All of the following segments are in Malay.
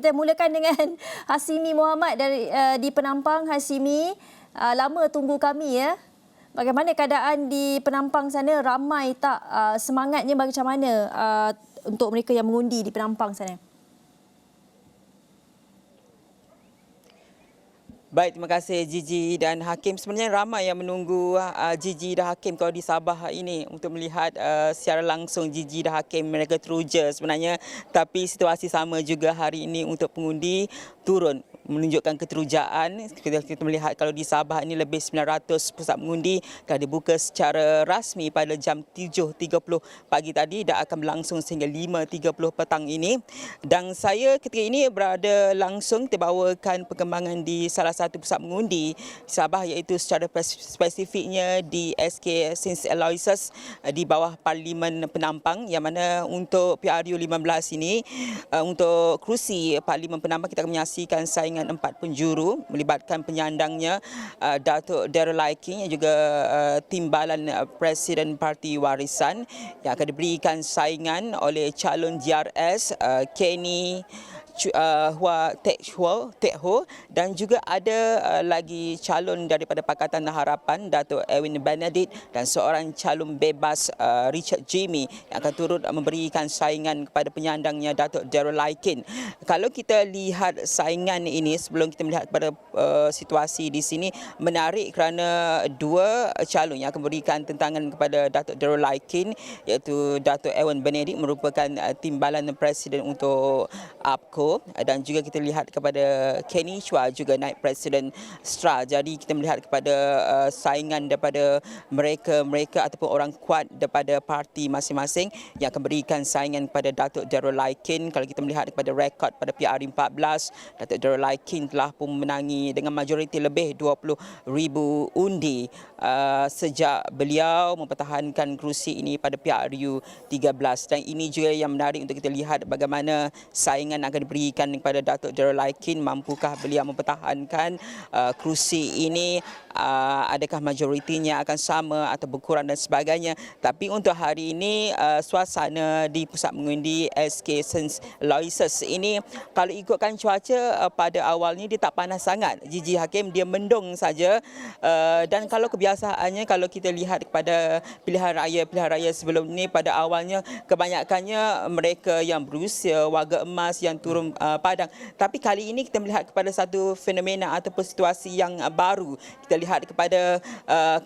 kita mulakan dengan Hasimi Mohamad di Penampang. Hasimi, lama tunggu kami ya. Bagaimana keadaan di Penampang sana? Ramai tak? Semangatnya macam mana untuk mereka yang mengundi di Penampang sana? Baik, terima kasih Gigi dan Hakim. Sebenarnya ramai yang menunggu Gigi dan Hakim kalau di Sabah ini untuk melihat secara langsung Gigi dan Hakim mereka teruja sebenarnya. Tapi situasi sama juga hari ini untuk pengundi turun menunjukkan keterujaan. Kita melihat kalau di Sabah ini lebih 900 pusat mengundi telah dibuka secara rasmi pada jam 7.30 pagi tadi dan akan berlangsung sehingga 5.30 petang ini. Dan saya ketika ini berada langsung terbawakan perkembangan di salah satu pusat mengundi di Sabah, iaitu secara spesifiknya di SK St. Aloysius di bawah Parlimen Penampang, yang mana untuk PRU 15 ini untuk kerusi Parlimen Penampang kita akan menyaksikan saingan 4 penjuru melibatkan penyandangnya Datuk Darrell Laiking yang juga timbalan Presiden Parti Warisan, yang akan diberikan saingan oleh calon DRS Kenny Hua Tek Ho, dan juga ada lagi calon daripada Pakatan Harapan Datuk Erwin Benedict dan seorang calon bebas Richard Jimmy yang akan turut memberikan saingan kepada penyandangnya Datuk Darrell Laiking. Kalau kita lihat saingan ini sebelum kita melihat kepada situasi di sini, menarik kerana dua calon yang akan memberikan tentangan kepada Datuk Darrell Laiking, iaitu Datuk Erwin Benedict merupakan timbalan Presiden untuk APCO, dan juga kita lihat kepada Kenny Chua juga naib Presiden STRA. Jadi kita melihat kepada saingan daripada mereka ataupun orang kuat daripada parti masing-masing yang akan berikan saingan kepada Datuk Darrell Laiking. Kalau kita melihat kepada rekod pada PRU 14, Datuk Darrell Laiking telah pun menangi dengan majoriti lebih 20,000 undi sejak beliau mempertahankan kerusi ini pada PRU 13. Dan ini juga yang menarik untuk kita lihat bagaimana saingan akan diberikan kepada Datuk Darrell Laiking. Mampukah beliau mempertahankan kerusi ini? Adakah majoritinya akan sama atau berkurang dan sebagainya? Tapi untuk hari ini suasana di pusat mengundi SK St. Aloysius ini, kalau ikutkan cuaca pada awalnya dia tak panas sangat, Gigi Hakim, dia mendung saja. Dan kalau kebiasaannya kalau kita lihat kepada pilihan raya sebelum ini, pada awalnya kebanyakannya mereka yang berusia, warga emas yang turun padang. Tapi kali ini kita melihat kepada satu fenomena ataupun situasi yang baru. Kita lihat kepada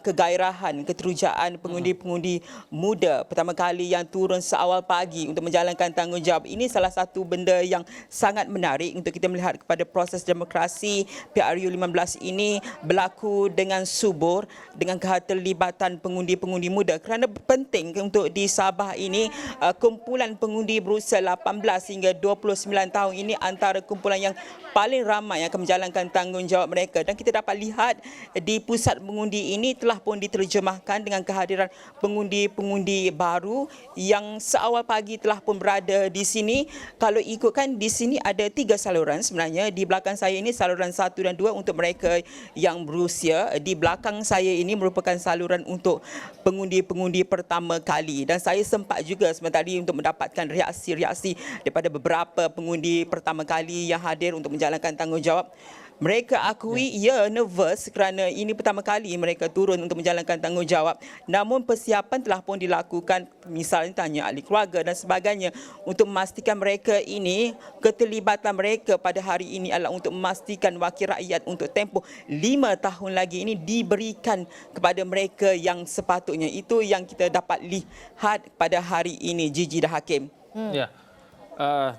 kegairahan, keterujaan pengundi-pengundi muda pertama kali yang turun seawal pagi untuk menjalankan tanggungjawab. Ini salah satu benda yang sangat menarik untuk kita melihat kepada proses demokrasi PRU 15 ini berlaku dengan subur, dengan keterlibatan pengundi-pengundi muda, kerana penting untuk di Sabah ini kumpulan pengundi berusia 18 hingga 29 tahun ini antara kumpulan yang paling ramai yang akan menjalankan tanggungjawab mereka. Dan kita dapat lihat di pusat mengundi ini telah pun diterjemahkan dengan kehadiran pengundi-pengundi baru yang seawal pagi telah pun berada di sini. Kalau ikutkan di sini ada 3 saluran sebenarnya. Di belakang saya ini saluran 1 dan 2 untuk mereka yang berusia. Di belakang saya ini merupakan saluran untuk pengundi-pengundi pertama kali. Dan saya sempat juga sebentar tadi untuk mendapatkan reaksi-reaksi daripada beberapa pengundi pertama kali yang hadir untuk menjalankan tanggungjawab. Mereka akui nervous kerana ini pertama kali mereka turun untuk menjalankan tanggungjawab. Namun persiapan telah pun dilakukan, misalnya tanya ahli keluarga dan sebagainya, untuk memastikan mereka ini, keterlibatan mereka pada hari ini adalah untuk memastikan wakil rakyat untuk tempoh 5 tahun lagi ini diberikan kepada mereka yang sepatutnya. Itu yang kita dapat lihat pada hari ini, Gigi dan Hakim. Ya.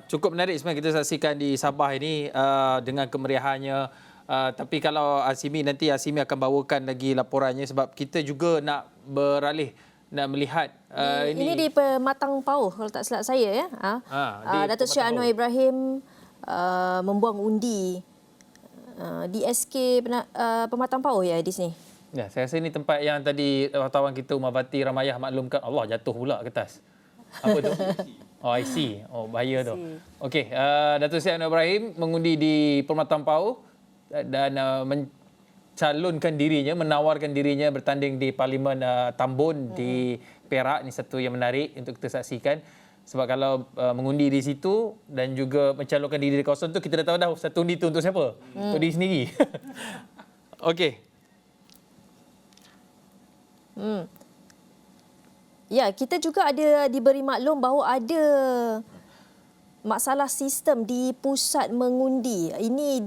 Cukup menarik sebenarnya kita saksikan di Sabah ini dengan kemeriahannya. Tapi kalau Hasimi, nanti Hasimi akan bawakan lagi laporannya sebab kita juga nak beralih, nak melihat ini di Pematang Pauh kalau tak silap saya ya. Datuk Syed Anwar Ibrahim membuang undi di SK Pematang Pauh ya di sini. Ya, saya rasa ini tempat yang tadi wartawan kita Umar Bati Ramayah maklumkan. Allah, jatuh pula ke atas. Apa tu? Oh, I see. Oh, bahaya tu. Okey, Datuk Syed Anwar Ibrahim mengundi di Pematang Pauh dan mencalonkan dirinya, menawarkan dirinya bertanding di Parlimen Tambun di Perak. Ini satu yang menarik untuk kita saksikan. Sebab kalau mengundi di situ dan juga mencalonkan diri di kawasan tu, kita dah tahu dah satu undi tu untuk siapa? Untuk diri sendiri. Okey. Ya, kita juga ada diberi maklum bahawa ada masalah sistem di pusat mengundi. Ini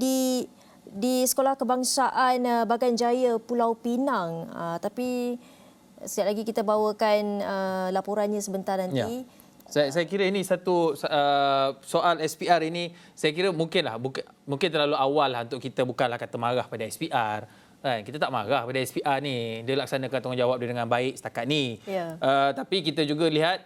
di Sekolah Kebangsaan Bagan Jaya Pulau Pinang. Tapi sekejap lagi kita bawakan laporannya sebentar nanti. Ya. Saya kira ini satu soal SPR ini, saya kira mungkin terlalu awal lah untuk kita bukanlah kata marah pada SPR. Kan? Kita tak marah pada SPR ni. Dia laksanakan tanggungjawab dia dengan baik setakat ni. Ya. Tapi kita juga lihat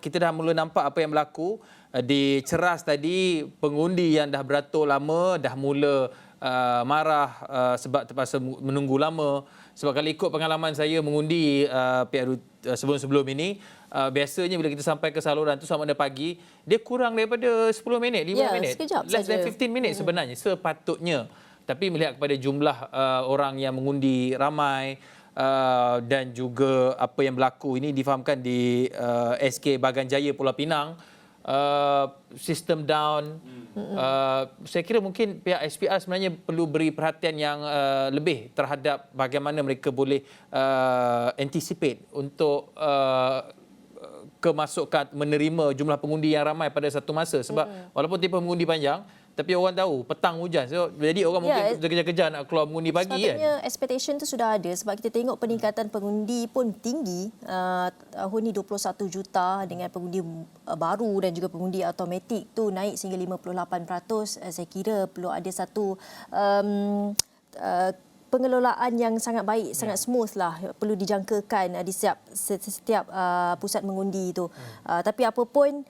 kita dah mula nampak apa yang berlaku di Ceras tadi. Pengundi yang dah beratur lama dah mula marah sebab terpaksa menunggu lama. Sebab kalau ikut pengalaman saya mengundi sebelum-sebelum ini, biasanya bila kita sampai ke saluran tu sama ada pagi, dia kurang daripada 10 minit, 5 minit. Sekejap Less saja. than 15 minit sebenarnya sepatutnya. Tapi melihat kepada jumlah orang yang mengundi ramai dan juga apa yang berlaku ini difahamkan di SK Bagan Jaya Pulau Pinang, sistem down. Saya kira mungkin pihak SPR sebenarnya perlu beri perhatian yang lebih terhadap bagaimana mereka boleh anticipate untuk kemasukan menerima jumlah pengundi yang ramai pada satu masa. Sebab walaupun tempoh mengundi panjang, tapi orang tahu petang hujan. So, jadi orang mungkin kejar-kejar nak keluar mengundi pagi kan. Sepatutnya expectation tu sudah ada sebab kita tengok peningkatan pengundi pun tinggi. Tahun ni 21 juta dengan pengundi baru dan juga pengundi automatik tu naik sehingga 58%. Saya kira perlu ada satu pengelolaan yang sangat baik, sangat smooth lah, perlu dijangkakan di setiap pusat mengundi itu. Tapi apa pun,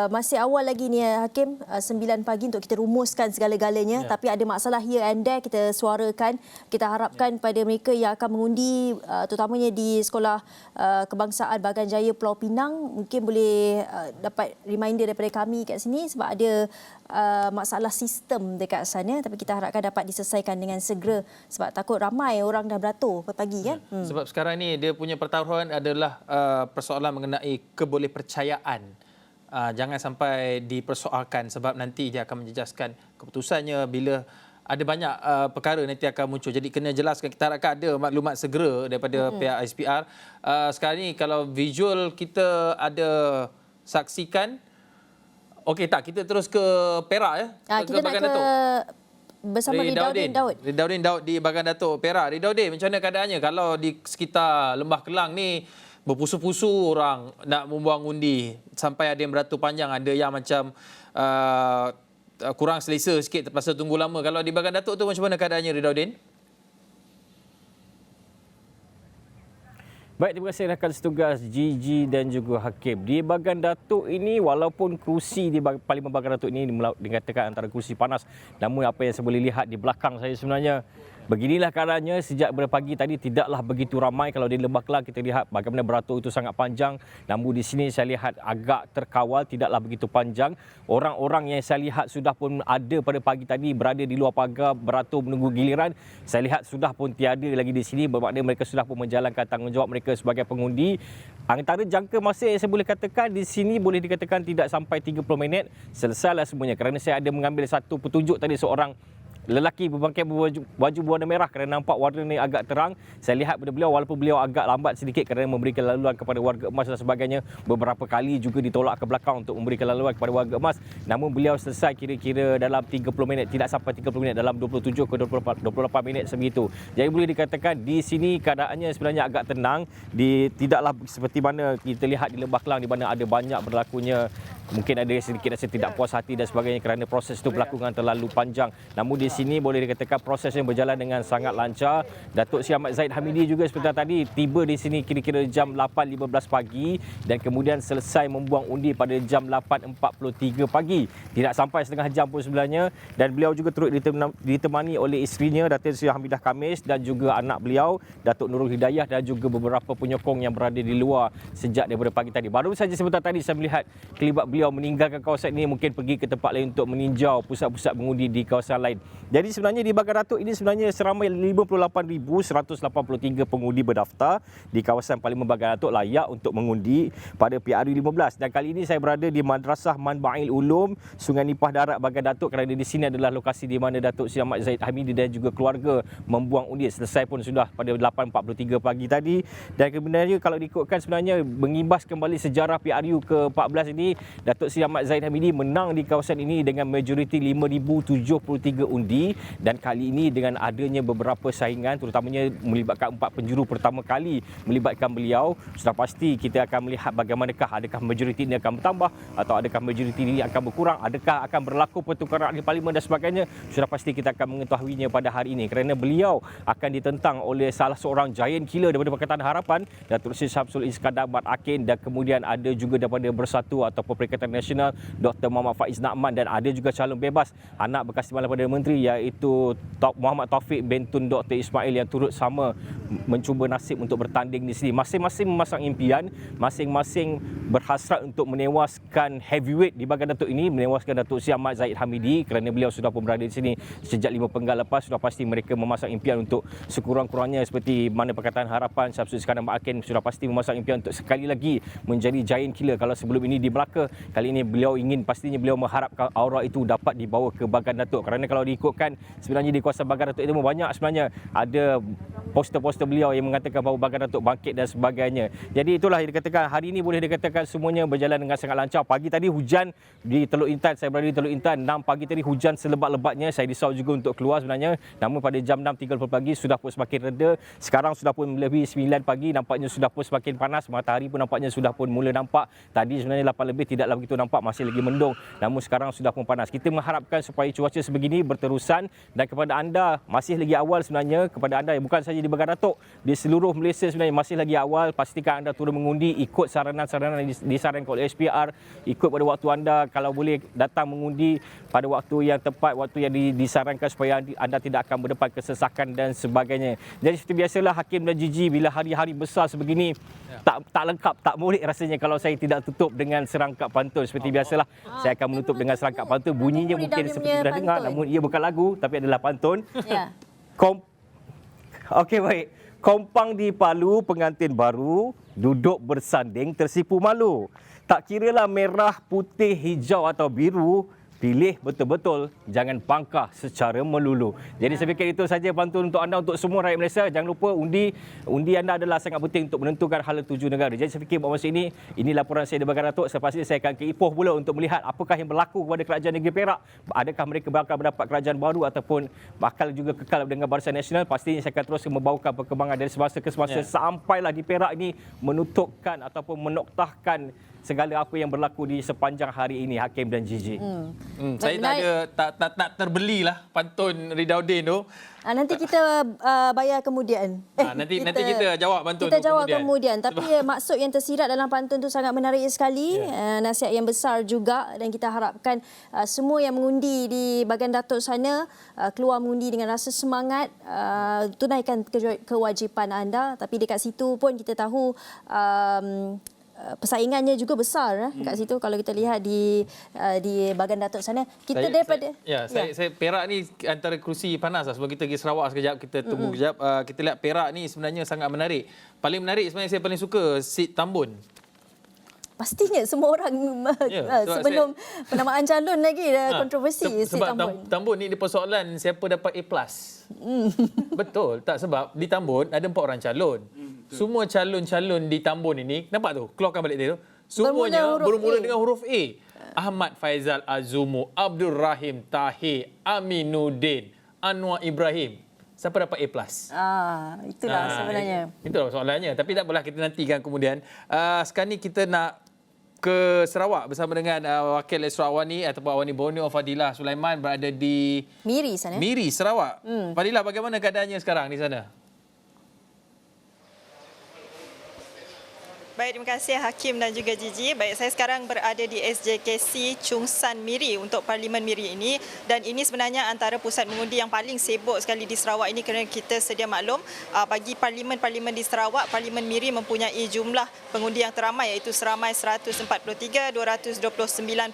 masih awal lagi ni Hakim, 9 pagi untuk kita rumuskan segala-galanya. Tapi ada masalah here and there, kita suarakan. Kita harapkan pada mereka yang akan mengundi, terutamanya di Sekolah Kebangsaan Bagan Jaya Pulau Pinang, mungkin boleh dapat reminder daripada kami kat sini sebab ada masalah sistem dekat sana. Tapi kita harapkan dapat diselesaikan dengan segera sebab takut ramai orang dah beratur pagi kan. Sebab sekarang ni dia punya pertaruhan adalah persoalan mengenai kebolehpercayaan. Jangan sampai dipersoalkan sebab nanti dia akan menjejaskan keputusannya bila ada banyak perkara nanti akan muncul. Jadi kena jelaskan, kita harapkan ada maklumat segera daripada pihak SPR. Sekarang ni kalau visual kita ada saksikan, okey tak, kita terus ke Perak ya. Kita nak ke bersama Ridauddin Daud di Bagan Datuk Perak. Ridauddin, macam mana keadaannya kalau di sekitar Lembah Kelang ni? Berpusu-pusu orang nak membuang undi sampai ada yang beratur panjang, ada yang macam kurang selesa sikit, terpaksa tunggu lama. Kalau di Bagan Datuk tu macam mana keadaannya, Ridauddin? Baik, terima kasih rakan setugas Gigi dan juga Hakim. Di Bagan Datuk ini, walaupun kerusi di Parlimen Bagan Datuk ini dikatakan antara kerusi panas, namun apa yang saya boleh lihat di belakang saya sebenarnya, beginilah keadaannya sejak berpagi tadi tidaklah begitu ramai. Kalau di Lembah Kelang kita lihat bagaimana beratur itu sangat panjang. Namun di sini saya lihat agak terkawal, tidaklah begitu panjang. Orang-orang yang saya lihat sudah pun ada pada pagi tadi berada di luar pagar beratur menunggu giliran. Saya lihat sudah pun tiada lagi di sini, bermakna mereka sudah pun menjalankan tanggungjawab mereka sebagai pengundi. Antara jangka masa yang saya boleh katakan di sini boleh dikatakan tidak sampai 30 minit selesailah semuanya. Kerana saya ada mengambil satu petunjuk tadi, seorang lelaki berpakaian baju berwarna merah kerana nampak warna ni agak terang. Saya lihat pada beliau, walaupun beliau agak lambat sedikit kerana memberikan laluan kepada warga emas dan sebagainya, beberapa kali juga ditolak ke belakang untuk memberikan laluan kepada warga emas. Namun beliau selesai kira-kira dalam 30 minit, tidak sampai 30 minit, dalam 27 ke 28 minit sebegitu. Jadi boleh dikatakan di sini keadaannya sebenarnya agak tenang. Tidaklah seperti mana kita lihat di Lembah Kelang di mana ada banyak berlakunya, mungkin ada sedikit rasa tidak puas hati dan sebagainya kerana proses itu berlaku dengan terlalu panjang. Namun di sini boleh dikatakan prosesnya berjalan dengan sangat lancar. Datuk Seri Ahmad Zahid Hamidi juga seperti tadi tiba di sini kira-kira jam 8.15 pagi dan kemudian selesai membuang undi pada jam 8.43 pagi. Tidak sampai setengah jam pun sebenarnya, dan beliau juga turut ditemani oleh isterinya Datuk Seri Hamidah Khamis dan juga anak beliau Datuk Nurul Hidayah dan juga beberapa penyokong yang berada di luar sejak daripada pagi tadi. Baru saja sebentar tadi saya melihat kelibat beliau beliau meninggalkan kawasan ini mungkin pergi ke tempat lain untuk meninjau pusat-pusat mengundi di kawasan lain. Jadi sebenarnya di Bagan Datuk ini sebenarnya seramai 58,183 pengundi berdaftar di kawasan Parlimen Bagan Datuk layak untuk mengundi pada PRU 15. Dan kali ini saya berada di Madrasah Manbail Ulum Sungai Nipah Darat Bagan Datuk kerana di sini adalah lokasi di mana Datuk Seri Ahmad Zahid Hamidi dan juga keluarga membuang undi. Selesai pun sudah pada 8.43 pagi tadi. Dan sebenarnya kalau diikutkan sebenarnya mengimbas kembali sejarah PRU ke-14 ini, Datuk Seri Ahmad Zahid Hamidi menang di kawasan ini dengan majoriti 5,073 undi, dan kali ini dengan adanya beberapa saingan terutamanya melibatkan 4 penjuru pertama kali melibatkan beliau, sudah pasti kita akan melihat bagaimanakah, adakah majoriti ini akan bertambah atau adakah majoriti ini akan berkurang, adakah akan berlaku pertukaran di parlimen dan sebagainya. Sudah pasti kita akan mengetahuinya pada hari ini kerana beliau akan ditentang oleh salah seorang giant killer daripada Pakatan Harapan, Datuk Seri Syamsul Iskandar Mat Akin, dan kemudian ada juga daripada Bersatu ataupun Perikatan Nasional Dr. Muhammad Faiz Nakman, dan ada juga calon bebas anak bekas Timbalan Perdana Menteri iaitu Muhammad Taufik Bentun Dr. Ismail yang turut sama mencuba nasib untuk bertanding di sini. Masing-masing memasang impian, masing-masing berhasrat untuk menewaskan heavyweight di Bagan Datuk ini, menewaskan Datuk Seri Ahmad Zahid Hamidi kerana beliau sudah pun berada di sini sejak 5 penggal lepas. Sudah pasti mereka memasang impian untuk sekurang-kurangnya seperti mana Pakatan Harapan Syamsul Iskandar Mat Akin sudah pasti memasang impian untuk sekali lagi menjadi giant killer. Kalau sebelum ini di Melaka, kali ini beliau ingin, pastinya beliau mengharapkan aura itu dapat dibawa ke Bagan Datuk kerana kalau diikutkan sebenarnya di kawasan Bagan Datuk itu banyak sebenarnya ada poster-poster beliau yang mengatakan bahawa Bagan Datuk bangkit dan sebagainya. Jadi itulah yang dikatakan hari ini boleh dikatakan semuanya berjalan dengan sangat lancar. Pagi tadi hujan di Teluk Intan, saya berada di Teluk Intan 6 pagi tadi, hujan selebat-lebatnya. Saya risau juga untuk keluar sebenarnya. Namun pada jam 6.30 pagi sudah pun semakin reda. Sekarang sudah pun lebih 9 pagi, nampaknya sudah pun semakin panas. Matahari pun nampaknya sudah pun mula nampak. Tadi sebenarnya 8 lebih tidaklah begitu nampak, masih lagi mendung. Namun sekarang sudah pun panas. Kita mengharapkan supaya cuaca sebegini berterusan, dan kepada anda masih lagi awal sebenarnya, kepada anda bukan saja di Bagan Datuk, di seluruh Malaysia sebenarnya masih lagi awal. Pastikan anda turun mengundi, ikut saranan-saranan yang disarankan oleh SPR, ikut pada waktu anda, kalau boleh datang mengundi pada waktu yang tepat, waktu yang disarankan supaya anda tidak akan berdepan kesesakan dan sebagainya. Jadi seperti biasalah Hakim dan Gigi, bila hari-hari besar sebegini tak lengkap, tak molek rasanya kalau saya tidak tutup dengan serangkap pantun. Seperti biasalah saya akan menutup dengan serangkap pantun. Bunyinya mungkin seperti sudah dengar, namun ia bukan lagu tapi adalah pantun. Ya. Okey, baik. Kompang di Palu, pengantin baru duduk bersanding tersipu malu. Tak kiralah merah, putih, hijau atau biru, pilih betul-betul, jangan pangkah secara melulu. Jadi saya fikir itu saja pantun untuk anda, untuk semua rakyat Malaysia. Jangan lupa undi anda adalah sangat penting untuk menentukan hala tuju negara. Jadi saya fikir pada masa ini laporan saya di Bagan Datuk. Selepas ini saya akan ke Ipoh pula untuk melihat apakah yang berlaku kepada kerajaan negeri Perak. Adakah mereka bakal mendapat kerajaan baru ataupun bakal juga kekal dengan Barisan Nasional. Pastinya saya akan terus membawakan perkembangan dari semasa ke semasa sampailah di Perak ini menutupkan ataupun menoktahkan segala apa yang berlaku di sepanjang hari ini, Hakim dan Gigi. Saya tak terbelilah pantun Ridauddin tu. Nanti kita bayar kemudian. Nanti kita jawab pantun kita tu jawab kemudian. Tapi maksud yang tersirat dalam pantun tu sangat menarik sekali. Nasihat yang besar juga, dan kita harapkan semua yang mengundi di Bagan Datuk sana keluar mengundi dengan rasa semangat, tunaikan kewajipan anda. Tapi dekat situ pun kita tahu persaingannya juga besar kat situ. Kalau kita lihat di Bagan Datuk sana, kita saya Perak ni antara kerusi panas lah. Sebab kita pergi Sarawak sekejap, kita tunggu kejap. Kita lihat Perak ni sebenarnya sangat menarik. Paling menarik sebenarnya saya paling suka Sid Tambun. Pastinya semua orang sebelum penamaan calon lagi kontroversi Sid Tambun. Tambun ni dia persoalan siapa dapat A+. Betul tak? Sebab di Tambun ada 4 orang calon. Semua calon-calon di Tambun ini, nampak tu, keluarkan balik dia tu. Semuanya bermula dengan huruf A. Ahmad Faizal Azumu, Abdul Rahim Tahir, Aminuddin, Anwar Ibrahim. Siapa dapat A+? Itulah sebenarnya. Itulah soalannya. Tapi tak apalah, kita nantikan kemudian. Sekarang ni kita nak ke Sarawak bersama dengan wakil Esra Awani ataupun Awani Borneo, Fadilah Sulaiman, berada di Miri sana. Miri, Sarawak. Fadilah, bagaimana keadaannya sekarang di sana? Baik, terima kasih Hakim dan juga Gigi. Baik, saya sekarang berada di SJKC Chung San Miri untuk Parlimen Miri ini, dan ini sebenarnya antara pusat mengundi yang paling sibuk sekali di Sarawak ini, kerana kita sedia maklum bagi parlimen-parlimen di Sarawak, Parlimen Miri mempunyai jumlah pengundi yang teramai, iaitu seramai 143,229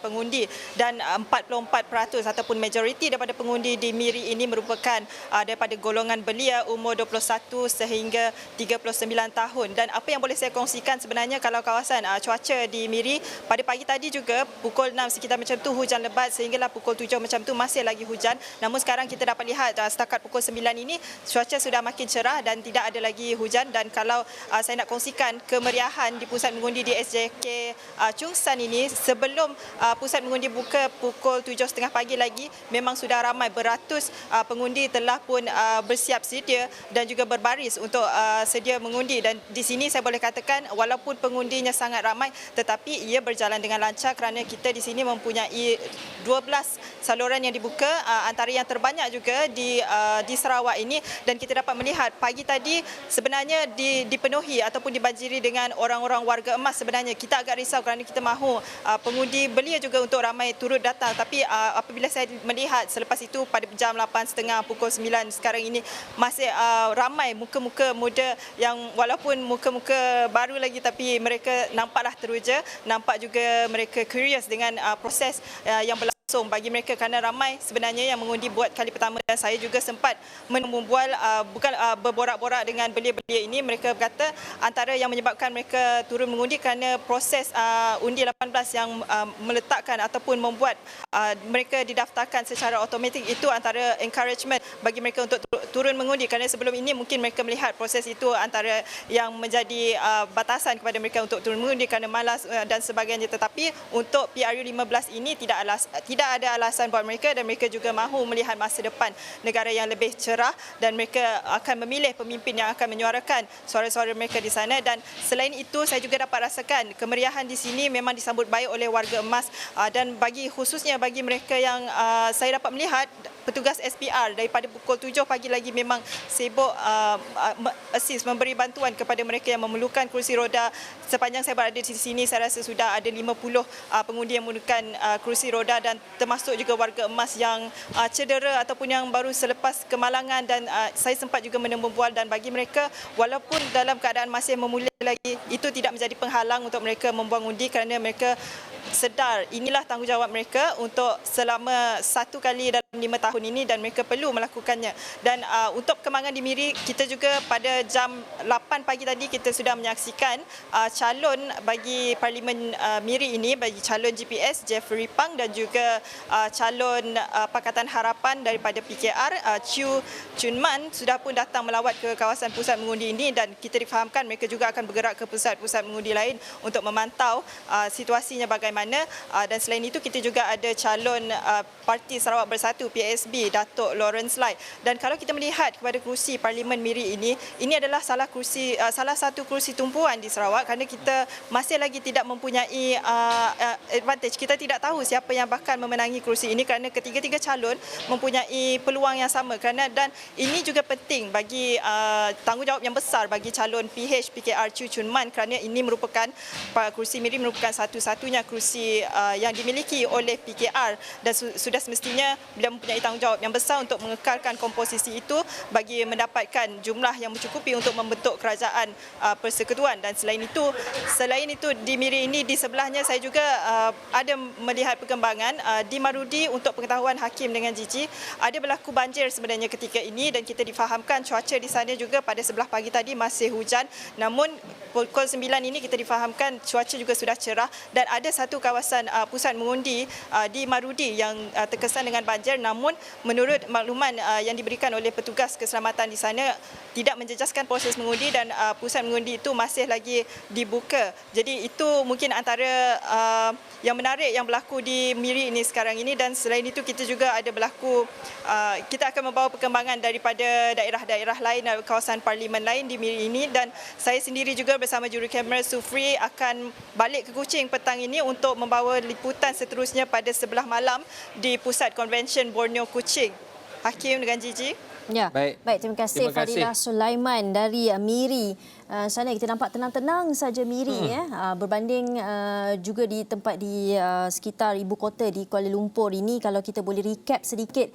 pengundi, dan 44% ataupun majoriti daripada pengundi di Miri ini merupakan daripada golongan belia umur 21 sehingga 39 tahun. Dan apa yang boleh saya kongsikan sebenarnya, kalau kawasan cuaca di Miri pada pagi tadi juga pukul 6 sekitar macam tu hujan lebat, sehinggalah pukul 7 macam tu masih lagi hujan. Namun sekarang kita dapat lihat setakat pukul 9 ini cuaca sudah makin cerah dan tidak ada lagi hujan. Dan kalau saya nak kongsikan kemeriahan di pusat mengundi di SJK Chung San ini, sebelum pusat mengundi buka pukul 7.30 pagi lagi, memang sudah ramai beratus pengundi telah pun bersiap sedia dan juga berbaris untuk sedia mengundi. Dan di sini saya boleh katakan walaupun pengundinya sangat ramai, tetapi ia berjalan dengan lancar kerana kita di sini mempunyai 12 saluran yang dibuka, antara yang terbanyak juga di Sarawak ini. Dan kita dapat melihat pagi tadi sebenarnya dipenuhi ataupun dibanjiri dengan orang-orang warga emas. Sebenarnya kita agak risau kerana kita mahu pengundi belia juga untuk ramai turut datang, tapi apabila saya melihat selepas itu pada jam 8.30 pukul 9 sekarang ini masih ramai muka-muka muda yang walaupun muka-muka baru lagi, tapi mereka nampaklah teruja, nampak juga mereka curious dengan proses yang berlangsung bagi mereka, kerana ramai sebenarnya yang mengundi buat kali pertama. Dan saya juga sempat membual berborak-borak dengan belia-belia ini. Mereka berkata antara yang menyebabkan mereka turun mengundi kerana proses undi 18 yang meletakkan ataupun membuat mereka didaftarkan secara automatik, itu antara encouragement bagi mereka untuk turun mengundi, kerana sebelum ini mungkin mereka melihat proses itu antara yang menjadi batasan kepada mereka untuk turun mengundi kerana malas dan sebagainya. Tetapi untuk PRU 15 ini tidak ada alasan buat mereka, dan mereka juga mahu melihat masa depan negara yang lebih cerah, dan mereka akan memilih pemimpin yang akan menyuarakan suara-suara mereka di sana. Dan selain itu saya juga dapat rasakan kemeriahan di sini memang disambut baik oleh warga emas, dan khususnya bagi mereka yang saya dapat melihat petugas SPR daripada pukul 7 pagi lagi memang sibuk assist, memberi bantuan kepada mereka yang memerlukan kerusi roda. Sepanjang saya berada di sini, saya rasa sudah ada 50 pengundi yang memerlukan kerusi roda, dan termasuk juga warga emas yang cedera ataupun yang baru selepas kemalangan. Dan saya sempat juga berbual, dan bagi mereka walaupun dalam keadaan masih memulai lagi, itu tidak menjadi penghalang untuk mereka membuang undi, kerana mereka sedar inilah tanggungjawab mereka untuk selama 1 kali dalam 5 tahun ini, dan mereka perlu melakukannya. Dan untuk perkembangan di Miri, kita juga pada jam 8 pagi tadi kita sudah menyaksikan calon bagi Parlimen Miri ini, bagi calon GPS Jeffrey Pang dan juga calon Pakatan Harapan daripada PKR Chew Chun Man sudah pun datang melawat ke kawasan pusat mengundi ini, dan kita difahamkan mereka juga akan bergerak ke pusat-pusat mengundi lain untuk memantau situasinya bagaimana. Dan selain itu kita juga ada calon Parti Sarawak Bersatu PSB Datuk Lawrence Lai. Dan kalau kita melihat kepada kerusi Parlimen Miri ini adalah salah satu kerusi tumpuan di Sarawak, kerana kita masih lagi tidak mempunyai advantage. Kita tidak tahu siapa yang bakal memenangi kerusi ini, kerana ketiga-tiga calon mempunyai peluang yang sama. Dan ini juga penting bagi tanggungjawab yang besar bagi calon PH PKR Chew Chun Man, kerana ini merupakan kerusi Miri merupakan satu-satunya kerusi yang dimiliki oleh PKR, dan sudah semestinya beliau mempunyai tanggungjawab yang besar untuk mengekalkan komposisi itu bagi mendapatkan jumlah yang mencukupi untuk membentuk kerajaan persekutuan. Dan selain itu di Miri ini, di sebelahnya saya juga ada melihat perkembangan di Marudi. Untuk pengetahuan Hakim dengan Gigi, ada berlaku banjir sebenarnya ketika ini, dan kita difahamkan cuaca di sana juga pada sebelah pagi tadi masih hujan. Namun pukul 9 ini kita difahamkan cuaca juga sudah cerah, dan ada satu kawasan pusat mengundi di Marudi yang terkesan dengan banjir. Namun menurut makluman yang diberikan oleh petugas keselamatan di sana, tidak menjejaskan proses mengundi, dan pusat mengundi itu masih lagi dibuka. Jadi itu mungkin antara yang menarik yang berlaku di Miri ini sekarang ini. Dan selain itu kita juga ada berlaku, kita akan membawa perkembangan daripada daerah-daerah lain, kawasan parlimen lain di Miri ini. Dan saya sendiri juga bersama juru kamera Sufri akan balik ke Kuching petang ini untuk membawa liputan seterusnya pada sebelah malam di Pusat Konvensyen Borneo Kuching. Hakim dengan Gigi. Ya, Baik. terima kasih Terima kasih. Fadilah Sulaiman dari Miri. Sana kita nampak tenang-tenang saja Miri berbanding juga di tempat di sekitar ibu kota di Kuala Lumpur ini. Kalau kita boleh recap sedikit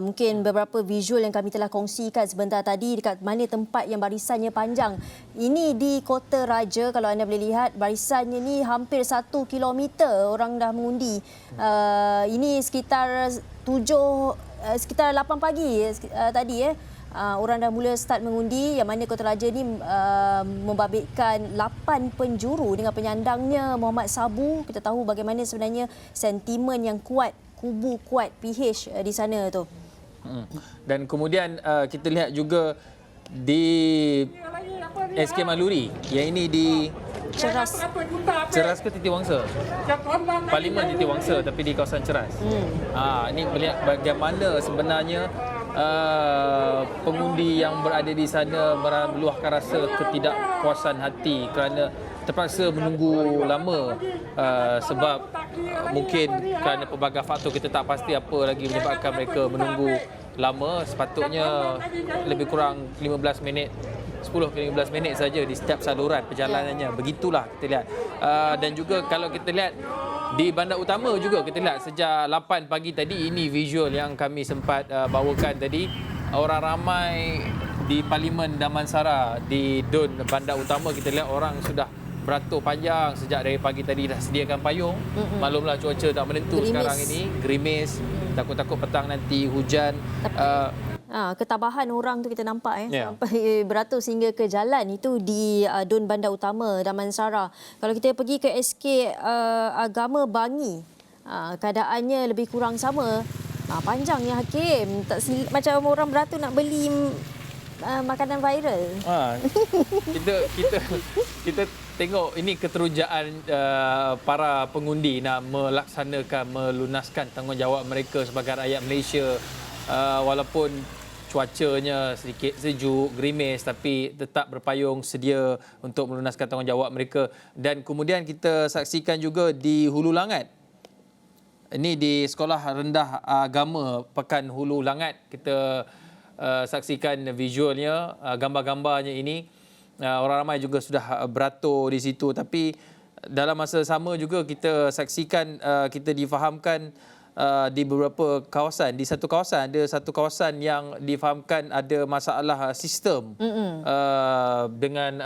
mungkin beberapa visual yang kami telah kongsikan sebentar tadi dekat mana tempat yang barisannya panjang. Ini di Kota Raja, kalau anda boleh lihat barisannya ni hampir 1 kilometer orang dah mengundi. Ini sekitar 8 pagi tadi orang dah mula start mengundi, yang mana Kota Raja ni membabitkan 8 penjuru dengan penyandangnya Muhammad Sabu. Kita tahu bagaimana sebenarnya sentimen yang kuat, kubu kuat PH di sana tu. Dan kemudian kita lihat juga di SK Maluri, yang ini di Ceras ke Titi Wangsa? Parlimen Titi Wangsa tapi di kawasan Ceras. Ini melihat bagaimana sebenarnya pengundi yang berada di sana meluahkan rasa ketidakpuasan hati kerana terpaksa menunggu lama sebab mungkin kerana pelbagai faktor kita tak pasti apa lagi menyebabkan mereka menunggu lama. Sepatutnya lebih kurang 15 minit 10 ke 15 minit saja di setiap saluran perjalanannya. Begitulah kita lihat. Dan juga kalau kita lihat di bandar utama juga kita lihat sejak 8 pagi tadi, ini visual yang kami sempat bawakan tadi. Orang ramai di Parlimen Damansara di Dun bandar utama, kita lihat orang sudah beratur panjang sejak dari pagi tadi, dah sediakan payung. Maklumlah cuaca tak menentu sekarang ini, gerimis, takut-takut petang nanti hujan. Ketabahan orang tu kita nampak sampai beratur sehingga ke jalan itu di Dun Bandar Utama Damansara. Kalau kita pergi ke SK Agama Bangi, keadaannya lebih kurang sama. Panjangnya Hakim, macam orang beratur nak beli makanan viral. Kita tengok ini keterujaan para pengundi nak melunaskan tanggungjawab mereka sebagai rakyat Malaysia. Walaupun cuacanya sedikit sejuk, gerimis, tapi tetap berpayung sedia untuk melunaskan tanggungjawab mereka. Dan kemudian kita saksikan juga di Hulu Langat. Ini di Sekolah Rendah Agama Pekan Hulu Langat. Kita saksikan visualnya, gambar-gambarnya ini. Orang ramai juga sudah beratur di situ. Tapi dalam masa sama juga kita saksikan, kita difahamkan di beberapa kawasan. Di satu kawasan, ada satu kawasan yang difahamkan ada masalah sistem dengan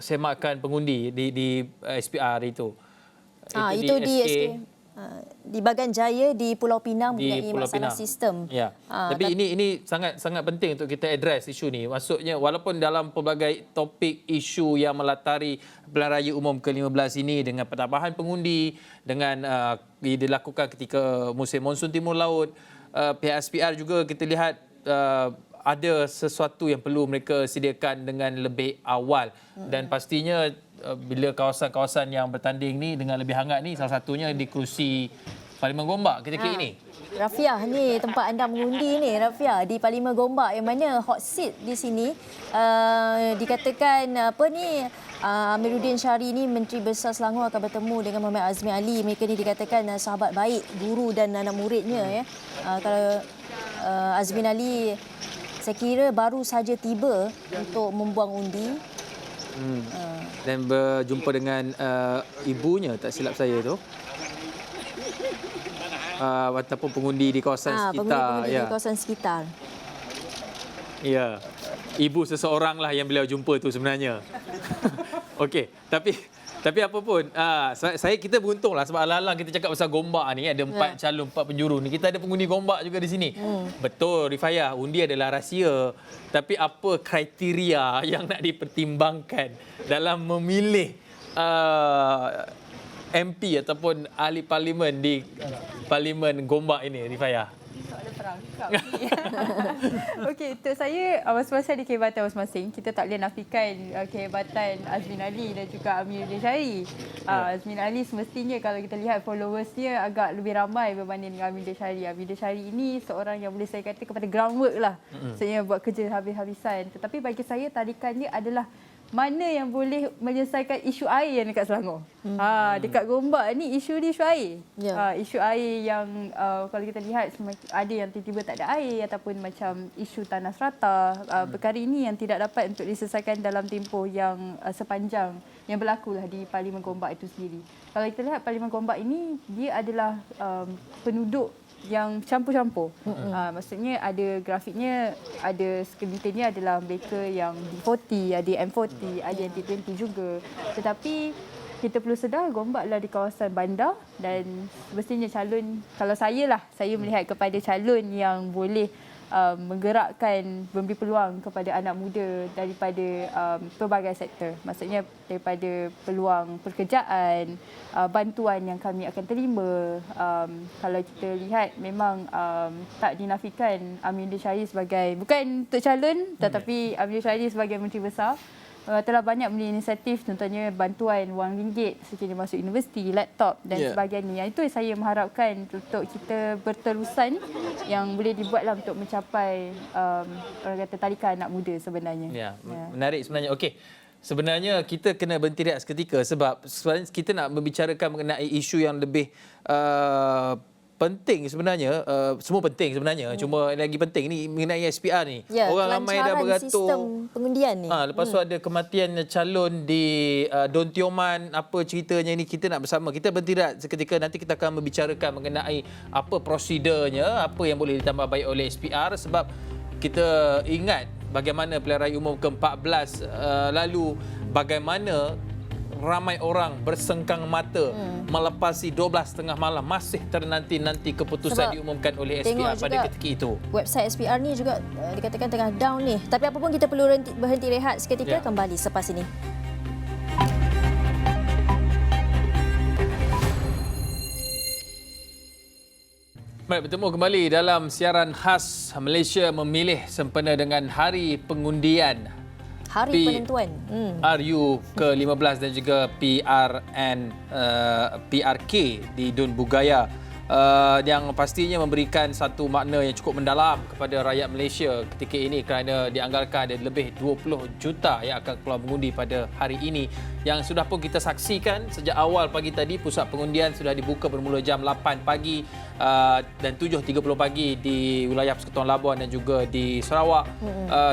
semakan pengundi di SPR itu. Itu di SK. Di Bagan Jaya di Pulau Pinang mempunyai masalah sistem. Ya. Tapi ini sangat penting untuk kita address isu ni. Maksudnya walaupun dalam pelbagai topik isu yang melatari Pilihan Raya Umum ke-15 ini dengan penambahan pengundi, dengan dilakukan ketika musim monsun Timur Laut, pihak SPR juga kita lihat ada sesuatu yang perlu mereka sediakan dengan lebih awal. Dan pastinya bila kawasan-kawasan yang bertanding ni dengan lebih hangat ni, salah satunya di kerusi Parlimen Gombak ketika ini. Rafiah ni tempat anda mengundi ni, Rafiah, di Parlimen Gombak, yang mana hot seat di sini dikatakan Amiruddin Syari ni Menteri Besar Selangor akan bertemu dengan Muhammad Azmi Ali. Mereka ni dikatakan sahabat baik guru dan anak muridnya Kalau Azmi Ali saya kira baru saja tiba untuk membuang undi. Dan berjumpa dengan ibunya, tak silap saya tu. Ataupun pengundi di kawasan sekitar. Pengundi di kawasan sekitar. Ya. Ibu seseorang lah yang beliau jumpa tu sebenarnya. Okey, tapi apa pun, kita beruntung lah sebab alang-alang kita cakap pasal Gombak ni, ada 4 calon, 4 penjuru ni. Kita ada pengundi Gombak juga di sini. Betul, Rifayah, undi adalah rahsia. Tapi apa kriteria yang nak dipertimbangkan dalam memilih MP ataupun ahli parlimen di Parlimen Gombak ini, Rifayah? Soalan perangkap ni. Okey, untuk saya masing-masing ada kehebatan masing-masing. Kita tak boleh nafikan kehebatan Azmin Ali dan juga Amiruddin Syari. Azmin Ali semestinya kalau kita lihat followersnya agak lebih ramai berbanding dengan Amiruddin Syari. Amiruddin Syari ini seorang yang boleh saya kata kepada groundwork lah. Maksudnya buat kerja habis-habisan. Tetapi bagi saya tarikannya adalah mana yang boleh menyelesaikan isu air yang dekat Selangor. Dekat Gombak ni isu air. Ya. Isu air yang kalau kita lihat ada yang tiba-tiba tak ada air ataupun macam isu tanah serata. Perkara ini yang tidak dapat untuk diselesaikan dalam tempoh yang sepanjang yang berlakulah di Parlimen Gombak itu sendiri. Kalau kita lihat Parlimen Gombak ini, dia adalah penduduk yang campur-campur. Maksudnya ada grafiknya, ada segelintirnya adalah mereka yang D40, ada M40, ada yang T20 juga. Tetapi kita perlu sedar Gombak adalah di kawasan bandar dan semestinya calon, kalau saya melihat kepada calon yang boleh menggerakkan, memberi peluang kepada anak muda daripada pelbagai sektor. Maksudnya daripada peluang pekerjaan, bantuan yang kami akan terima. Kalau kita lihat memang tak dinafikan Aminuddin Syahrir sebagai, bukan untuk calon, tetapi Aminuddin Syahrir sebagai Menteri Besar telah banyak memberi inisiatif, contohnya bantuan wang ringgit sekiranya masuk universiti, laptop dan sebagainya. Itu yang saya mengharapkan untuk kita berterusan yang boleh dibuatlah untuk mencapai orang kata talikan anak muda sebenarnya. Menarik sebenarnya. Okey. Sebenarnya kita kena berhenti rehat seketika sebab sebenarnya kita nak membicarakan mengenai isu yang lebih penting sebenarnya, semua penting sebenarnya, cuma lagi penting ni mengenai SPR ni. Orang ramai dah beratur sistem pengundian ni. Lepas tu ada kematian calon di Don Tioman, apa ceritanya ni, kita nak bersama. Kita berhenti seketika, nanti kita akan membicarakan mengenai apa prosedurnya, apa yang boleh ditambah baik oleh SPR sebab kita ingat bagaimana pilihan raya umum ke-14 lalu, bagaimana ramai orang bersengkang mata melepasi 12.30 malam masih ternanti-nanti keputusan Sebab diumumkan oleh SPR pada ketika itu. Website SPR ni juga dikatakan tengah down ni. Tapi apa pun kita perlu berhenti rehat seketika, kembali selepas ini. Baik, bertemu kembali dalam siaran khas Malaysia Memilih sempena dengan Hari Pengundian Hari penentuan. RU ke-15 dan juga PRK di Dun Bugaya, yang pastinya memberikan satu makna yang cukup mendalam kepada rakyat Malaysia ketika ini kerana dianggarkan ada lebih 20 juta yang akan keluar mengundi pada hari ini, yang sudah pun kita saksikan sejak awal pagi tadi. Pusat pengundian sudah dibuka bermula jam 8 pagi dan 7.30 pagi di wilayah Persekutuan Labuan dan juga di Sarawak,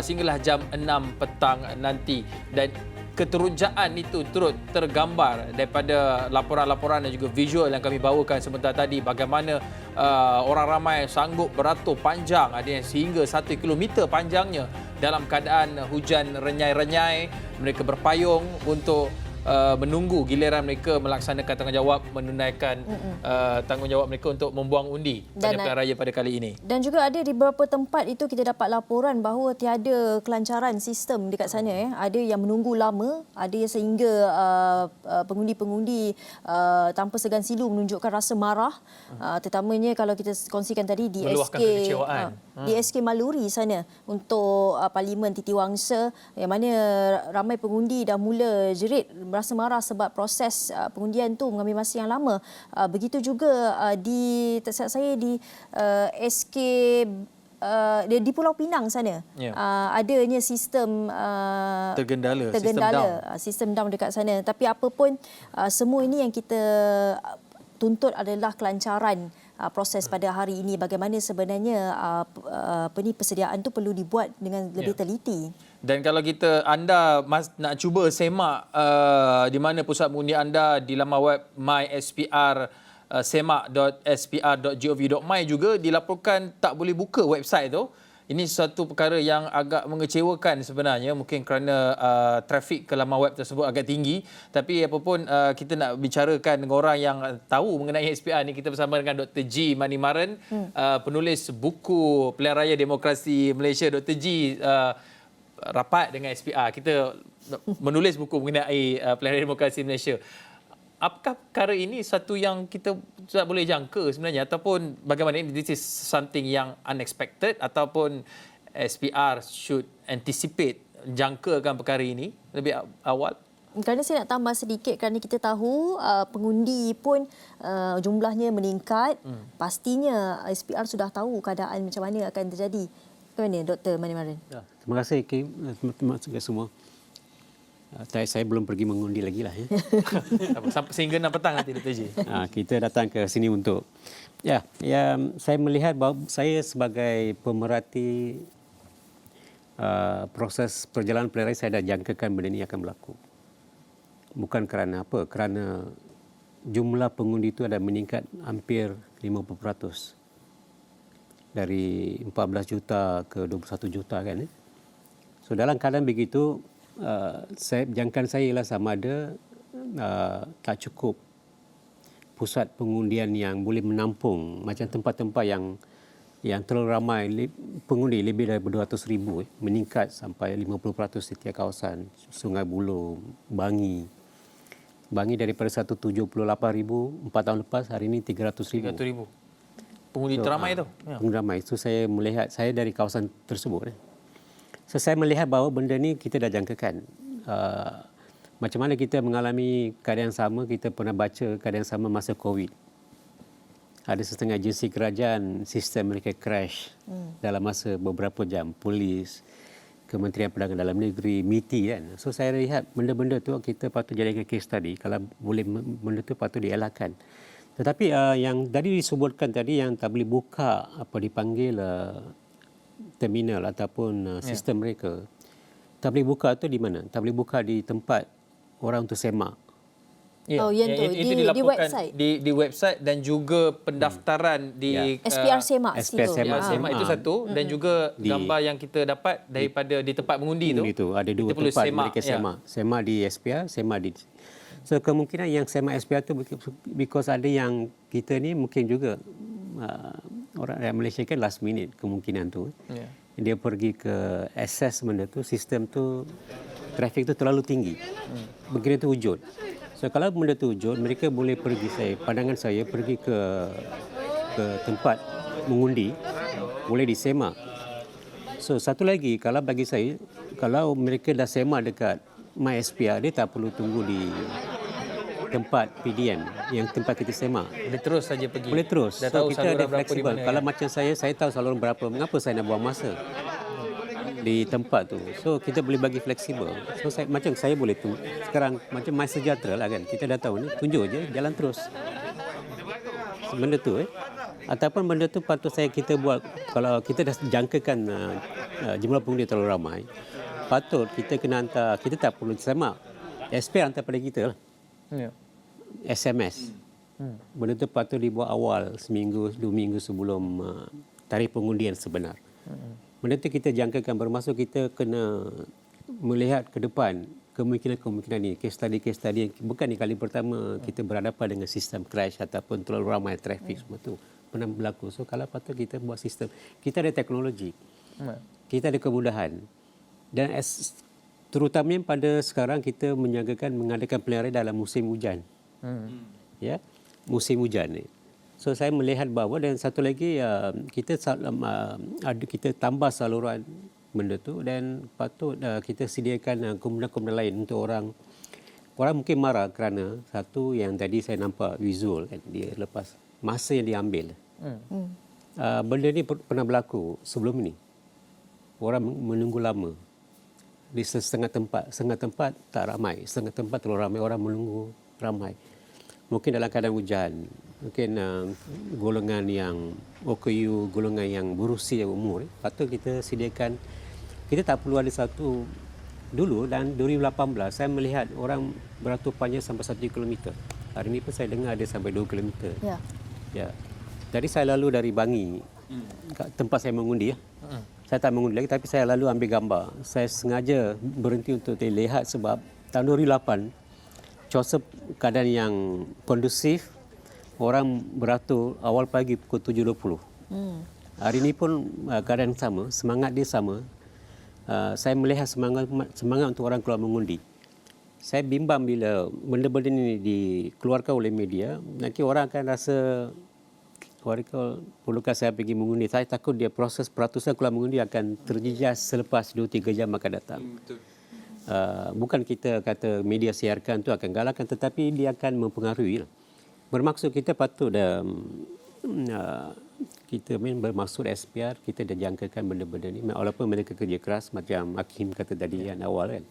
sehinggalah jam 6 petang nanti. Dan keterujaan itu turut tergambar daripada laporan-laporan dan juga visual yang kami bawakan sebentar tadi, bagaimana orang ramai sanggup beratur panjang, ada yang sehingga 1 kilometer panjangnya dalam keadaan hujan renyai-renyai. Mereka berpayung untuk menunggu giliran mereka melaksanakan tanggungjawab, menunaikan tanggungjawab mereka untuk membuang undi pada pilihan raya pada kali ini. Dan juga ada di beberapa tempat itu kita dapat laporan bahawa tiada kelancaran sistem dekat sana. Ada yang menunggu lama, ada yang sehingga pengundi-pengundi tanpa segan silu menunjukkan rasa marah. Terutamanya kalau kita kongsikan tadi di SK Maluri sana untuk Parlimen Titiwangsa, yang mana ramai pengundi dah mula jerit, merasa marah sebab proses pengundian tu mengambil masa yang lama. Begitu juga di SK di Pulau Pinang sana, adanya sistem tergendala, sistem down dekat sana. Tapi apa pun, semua ini yang kita tuntut adalah kelancaran proses pada hari ini. Bagaimana sebenarnya persediaan tu perlu dibuat dengan lebih teliti. Dan kalau anda nak cuba semak di mana pusat mengundi anda di laman web MySPR, semak.spr.gov.my juga dilaporkan tak boleh buka website tu. Ini satu perkara yang agak mengecewakan sebenarnya, mungkin kerana trafik ke laman web tersebut agak tinggi. Tapi apapun, kita nak bicarakan dengan orang yang tahu mengenai SPR ni. Kita bersama dengan Dr. G. Manimaran, penulis buku Pilihan Raya Demokrasi Malaysia. Dr. G rapat dengan SPR. Kita menulis buku mengenai Pilihan Raya Demokrasi Malaysia. Apakah perkara ini satu yang kita tak boleh jangka sebenarnya, ataupun bagaimana, this is something yang unexpected, ataupun SPR should anticipate, jangkakan perkara ini lebih awal? Kerana saya nak tambah sedikit, kerana kita tahu pengundi pun jumlahnya meningkat. Pastinya SPR sudah tahu keadaan macam mana akan terjadi. Bagaimana Dr. Manimaran? Terima kasih Kim, terima kasih semua. Saya belum pergi mengundi lagi lah. Ya. Sampai sehingga 6 petang nanti Dr. J. Kita datang ke sini untuk saya melihat bahawa saya sebagai pemerhati proses perjalanan pilihan raya, saya dah jangkakan benda ini akan berlaku. Bukan kerana apa? Kerana jumlah pengundi itu ada meningkat hampir 50%. Dari 14 juta ke 21 juta kan. So dalam keadaan begitu, jangkaan saya ialah sama ada tak cukup pusat pengundian yang boleh menampung macam tempat-tempat yang terlalu ramai pengundi, lebih dari 200,000 meningkat sampai 50% setiap kawasan. Sungai Buloh, Bangi daripada 178,000 4 tahun lepas, hari ini 300,000. 300,000. Pengundi teramai tu. Ya. Pengundi ramai. So saya melihat, saya dari kawasan tersebut. So saya melihat bahawa benda ni kita dah jangkakan. Macam mana kita mengalami keadaan yang sama, kita pernah baca keadaan yang sama masa COVID. Ada setengah agensi kerajaan, sistem mereka crash dalam masa beberapa jam. Polis, Kementerian Perdagangan Dalam Negeri, MITI kan. So saya lihat benda-benda tu kita patut jadikan case study. Kalau boleh benda tu patut dielakkan. Tetapi yang tadi disebutkan tadi yang tak boleh buka apa dipanggil terminal ataupun sistem mereka. Tak boleh buka tu di mana? Tak boleh buka di tempat orang untuk semak. Ya. Oh, yang tu, itu di dilaporkan website. di website dan juga pendaftaran di SPR Semak SPR situ. Semak. Semak itu satu dan juga gambar yang kita dapat daripada di tempat mengundi tu. Itu ada dua kita perlu tempat semak, mereka semak. Semak di SPR, semak di. So kemungkinan yang semak SPR tu because ada yang kita ni mungkin juga orang yang Malaysia kan last minute kemungkinan tu. Ya. Dia pergi ke assess benda tu, sistem tu, trafik tu terlalu tinggi. Benda tu wujud. So kalau benda tu wujud, mereka boleh pergi, pandangan saya pergi ke tempat mengundi, boleh disemak. So satu lagi, kalau bagi saya, kalau mereka dah semak dekat MySPR, dia tak perlu tunggu di tempat PDM yang tempat kita semak. Boleh terus saja pergi. Boleh terus. Dah So tahu kita ada saluran berapa di fleksibel. mana. Kalau macam saya tahu saluran berapa. Mengapa saya nak buang masa di tempat tu? So kita boleh bagi fleksibel. So macam saya boleh tunggu. Sekarang macam MySejahtera lah kan. Kita dah tahu ni, tunjuk je, jalan terus. Benda tu ataupun benda tu patut kita buat, kalau kita dah jangkakan jumlah pengundi terlalu ramai, patut kita kena hantar, kita tak perlu semak. SP hantar pada kita lah. Ya. SMS. Benda tu patut dibuat awal, seminggu, 2 minggu sebelum tarikh pengundian sebenar. Benda tu kita jangkakan, bermaksud kita kena melihat ke depan kemungkinan-kemungkinan ni. Case study bukan ni kali pertama kita berhadapan dengan sistem crash ataupun terlalu ramai trafik semua tu. Pernah berlaku. So kalau patut kita buat sistem, kita ada teknologi. Kita ada kemudahan. Dan terutamanya pada sekarang kita mengadakan pilihan raya dalam musim hujan. Ya, musim hujan ni. So saya melihat bahawa, dan satu lagi kita tambah saluran benda tu, dan patut kita sediakan kemudahan-kemudahan lain untuk orang mungkin marah kerana satu yang tadi saya nampak visual kan, dia lepas masa yang diambil. Benda ni pernah berlaku sebelum ini. Orang menunggu lama di setengah tempat tak ramai, setengah tempat terlalu ramai, orang menunggu ramai. Mungkin dalam keadaan hujan, mungkin golongan yang OKU, golongan yang berusia umur, patut kita sediakan. Kita tak perlu ada satu dulu, dan 2018 saya melihat orang beratur panjang sampai 1 km. Hari ini pun saya dengar ada sampai 2 km. Ya. Jadi saya lalu dari Bangi, tempat saya mengundi. Saya tak mengundi lagi, tapi saya lalu ambil gambar. Saya sengaja berhenti untuk lihat sebab tahun 2008, cuaca keadaan yang kondusif, orang beratur awal pagi pukul 7.20. Hari ini pun keadaan sama, semangat dia sama. Saya melihat semangat untuk orang keluar mengundi. Saya bimbang bila benda-benda ini dikeluarkan oleh media, nanti orang akan rasa, perlukah saya pergi mengundi? Saya takut dia proses peratusan keluar mengundi akan terjejas selepas 2-3 jam akan datang. Bukan kita kata media siarkan tu akan galakkan, tetapi dia akan mempengaruhi. Bermaksud kita patut kita bermaksud SPR, kita dah jangkakan benda-benda ni. Walaupun mereka kerja keras macam Hakim kata tadi yang awal kan.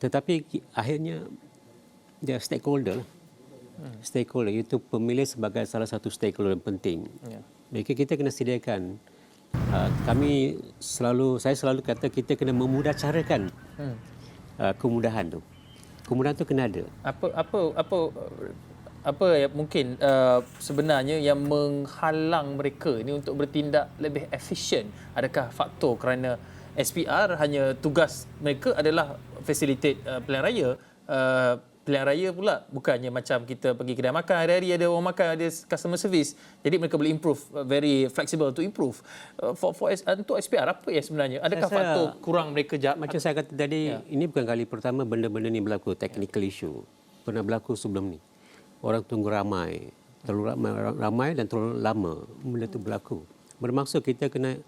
Tetapi akhirnya dia stakeholder lah. Stakeholder itu pemilih sebagai salah satu stakeholder yang penting. Jadi kita kena sediakan. Saya selalu kata kita kena memudahcarakan kemudahan tu. Kemudahan tu kena ada. Apa yang mungkin sebenarnya yang menghalang mereka ni untuk bertindak lebih efisien? Adakah faktor kerana SPR hanya tugas mereka adalah facilitate pilihan raya? Pilihan raya pula bukannya macam kita pergi kedai makan hari-hari ada orang makan, ada customer service. Jadi mereka boleh improve, very flexible to improve. Untuk SPR apa yang sebenarnya? Adakah faktor kurang mereka macam saya kata tadi, ini bukan kali pertama benda-benda ni berlaku, technical issue. Pernah berlaku sebelum ni. Orang tunggu ramai, terlalu ramai dan terlalu lama benda itu berlaku. Bermaksud kita kena,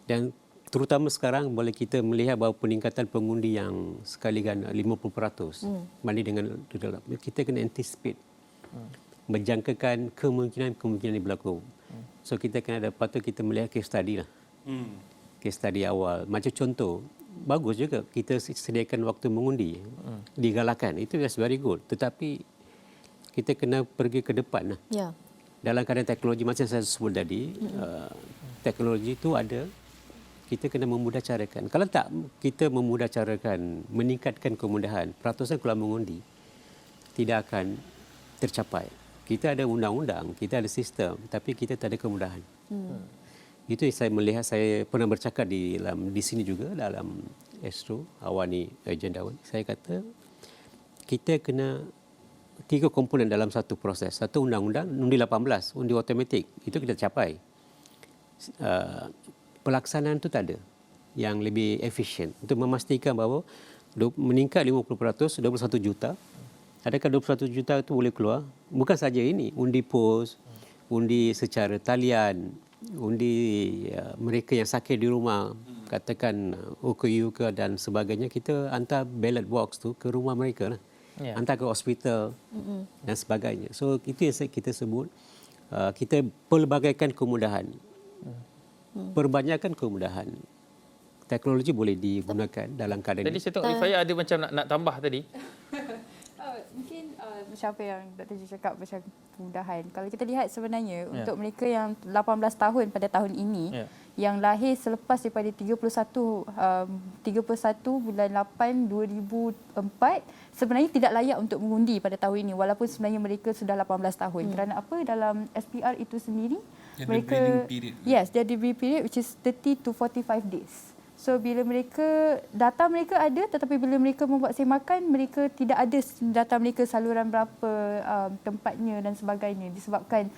dan terutama sekarang boleh kita melihat bahawa peningkatan pengundi yang sekalian 50% banding dengan kita kena anticipate, menjangkakan kemungkinan berlaku. So kita kena patut kita melihat case study lah. Case study awal. Macam contoh, bagus juga kita sediakan waktu mengundi, digalakan. Itu is very good. Tetapi kita kena pergi ke depan lah. Ya. Dalam keadaan teknologi macam saya sebut tadi, teknologi itu ada, kita kena memudahcarakan. Kalau tak kita memudahcarakan, meningkatkan kemudahan, peratusan keluar mengundi tidak akan tercapai. Kita ada undang-undang, kita ada sistem, tapi kita tak ada kemudahan. Itu yang saya melihat, saya pernah bercakap di sini juga dalam Astro Awani Agenda. Saya kata kita kena 3 komponen dalam satu proses. Satu undang-undang, undi 18, undi automatik. Itu kita capai. Pelaksanaan itu tak ada yang lebih efisien untuk memastikan bahawa meningkat 50%, 21 juta. Adakah 21 juta itu boleh keluar? Bukan saja ini, undi pos, undi secara talian, undi mereka yang sakit di rumah, katakan UKU dan sebagainya, kita hantar ballot box tu ke rumah mereka lah. Hantar ke hospital dan sebagainya. So itu yang kita sebut, kita pelbagaikan kemudahan. Perbanyakkan kemudahan. Teknologi boleh digunakan dalam keadaan Tadi saya tengok Rifaya ada macam nak tambah tadi. Mungkin macam apa yang Dr. Ji cakap macam kemudahan. Kalau kita lihat sebenarnya untuk mereka yang 18 tahun pada tahun ini, yang lahir selepas daripada 31 bulan 8 2004, sebenarnya tidak layak untuk mengundi pada tahun ini walaupun sebenarnya mereka sudah 18 tahun. Kerana apa? Dalam SPR itu sendiri mereka dia ada breathing period which is 30 to 45 days. So bila data mereka ada, tetapi bila mereka membuat semakan, mereka tidak ada data mereka saluran berapa, tempatnya dan sebagainya, disebabkan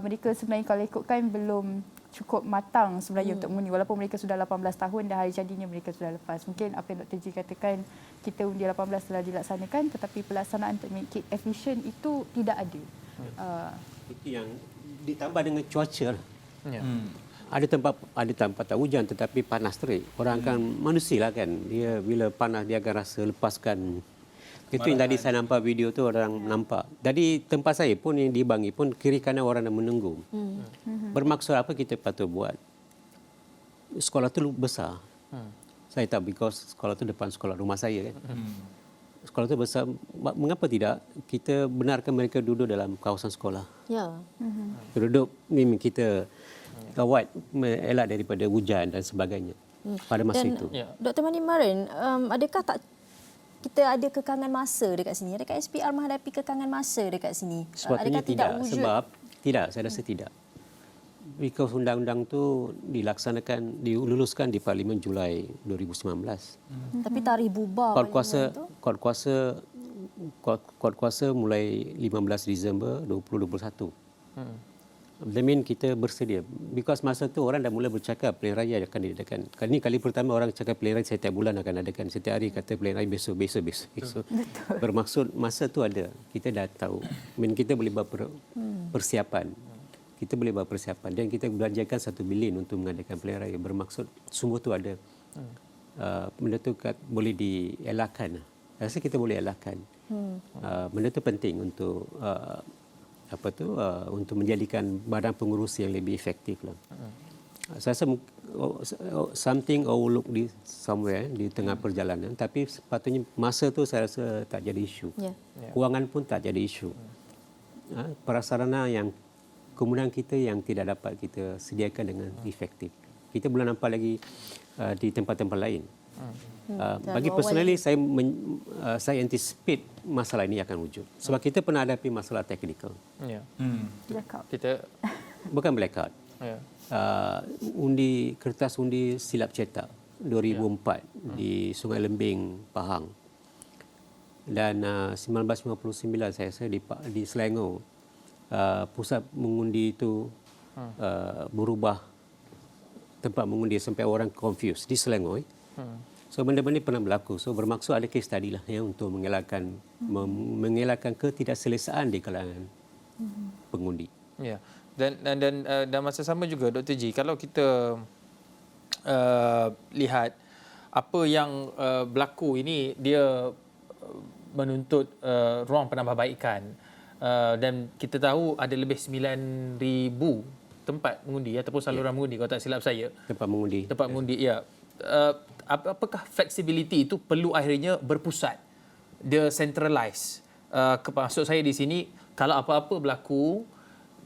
mereka sebenarnya kalau ikutkan belum cukup matang sebenarnya untuk mengundi walaupun mereka sudah 18 tahun dan hari jadinya mereka sudah lepas. Mungkin apa yang Dr. Ji katakan, kita undi 18 telah dilaksanakan tetapi pelaksanaan untuk make it efficient itu tidak ada. Itu yang ditambah dengan cuaca lah. Ada tempat tak hujan tetapi panas terik. Orang akan manusia lah kan. Dia bila panas dia akan rasa lepaskan. Itu yang tadi saya nampak video tu orang nampak. Jadi tempat saya pun yang di Bangi pun kiri kanan orang yang menunggu. Bermaksud apa kita patut buat? Sekolah tu besar. Saya tahu because sekolah tu depan sekolah rumah saya kan. Sekolah tu besar. Mengapa tidak kita benarkan mereka duduk dalam kawasan sekolah? Ya. Duduk memang kita kawat elak daripada hujan dan sebagainya pada masa dan, itu. Dr. Mani Marin, adakah tak kita ada kekangan masa dekat sini? Adakah SPR menghadapi kekangan masa dekat sini? Sepatutnya adakah tidak. wujud? Sebab tidak, saya rasa tidak. Because undang-undang tu diluluskan di Parlimen Julai 2019. Tapi tarikh bubar Kuat kuasa mulai 15 Disember 2021. That mean kita bersedia. Because masa tu orang dah mula bercakap pilihan raya akan diadakan. Kali pertama orang cakap pilihan raya setiap bulan akan adakan. Setiap hari kata pilihan raya besok. Bermaksud masa tu ada. Kita dah tahu. Kita boleh buat persiapan. Dan kita belanjakan 1 bilion untuk mengadakan pilihan raya. Bermaksud semua tu ada. Benda tu boleh dielakkan. Saya rasa kita boleh elakkan. Benda tu penting untuk untuk menjadikan badan pengurusi yang lebih efektif lah. Saya rasa something overlooked di somewhere di tengah perjalanan, tapi sepatutnya masa tu saya rasa tak jadi isu. Ya. Kewangan pun tak jadi isu. Prasarana yang kemudahan kita yang tidak dapat kita sediakan dengan efektif. Kita belum nampak lagi di tempat-tempat lain. Bagi personally saya anticipate masalah ini akan wujud. Sebab kita pernah hadapi masalah teknikal. Ya. Blackout. Kita Bukan blackout. ya. Kertas undi silap cetak 2004 di Sungai Lembing, Pahang. Dan 1959 saya rasa di Selangor pusat mengundi itu berubah tempat mengundi sampai orang confused di Selangor. So benda-benda pernah berlaku. So bermaksud ada case study lah ya untuk mengelakkan ketidakselesaan di kalangan pengundi. Ya. Dan masa sama juga Dr. G, kalau kita lihat apa yang berlaku ini, dia menuntut ruang penambahbaikan dan kita tahu ada lebih 9,000 tempat mengundi ataupun saluran mengundi kalau tak silap saya. Tempat mengundi. Tempat mengundi, ya. Apakah flexibility itu perlu akhirnya berpusat, dia centralize? Maksud saya di sini, kalau apa-apa berlaku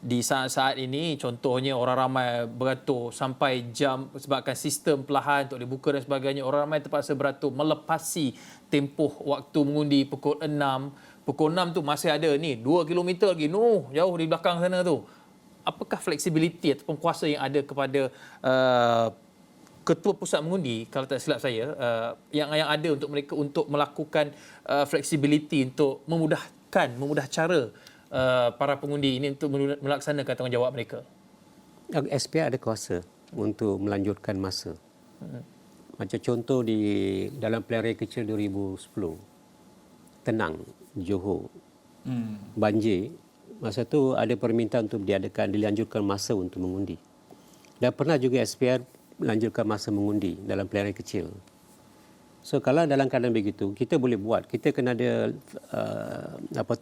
di saat-saat ini, contohnya orang ramai beratur sampai jam sebabkan sistem perlahan untuk dibuka dan sebagainya, orang ramai terpaksa beratur melepasi tempoh waktu mengundi pukul 6. Pukul 6 tu masih ada ni 2 km lagi, jauh di belakang sana tu. Apakah fleksibiliti ataupun kuasa yang ada kepada ketua pusat mengundi, kalau tak silap saya, yang ada untuk mereka untuk melakukan fleksibiliti untuk memudah cara para pengundi ini untuk melaksanakan tanggungjawab mereka? SPR ada kuasa untuk melanjutkan masa. Macam contoh dalam pilihan raya kecil 2010, Tenang, Johor, banjir, masa tu ada permintaan untuk dilanjutkan masa untuk mengundi. Dan pernah juga SPR melanjutkan masa mengundi dalam pilihan raya kecil. So kalau dalam keadaan begitu, kita boleh buat. Kita kena ada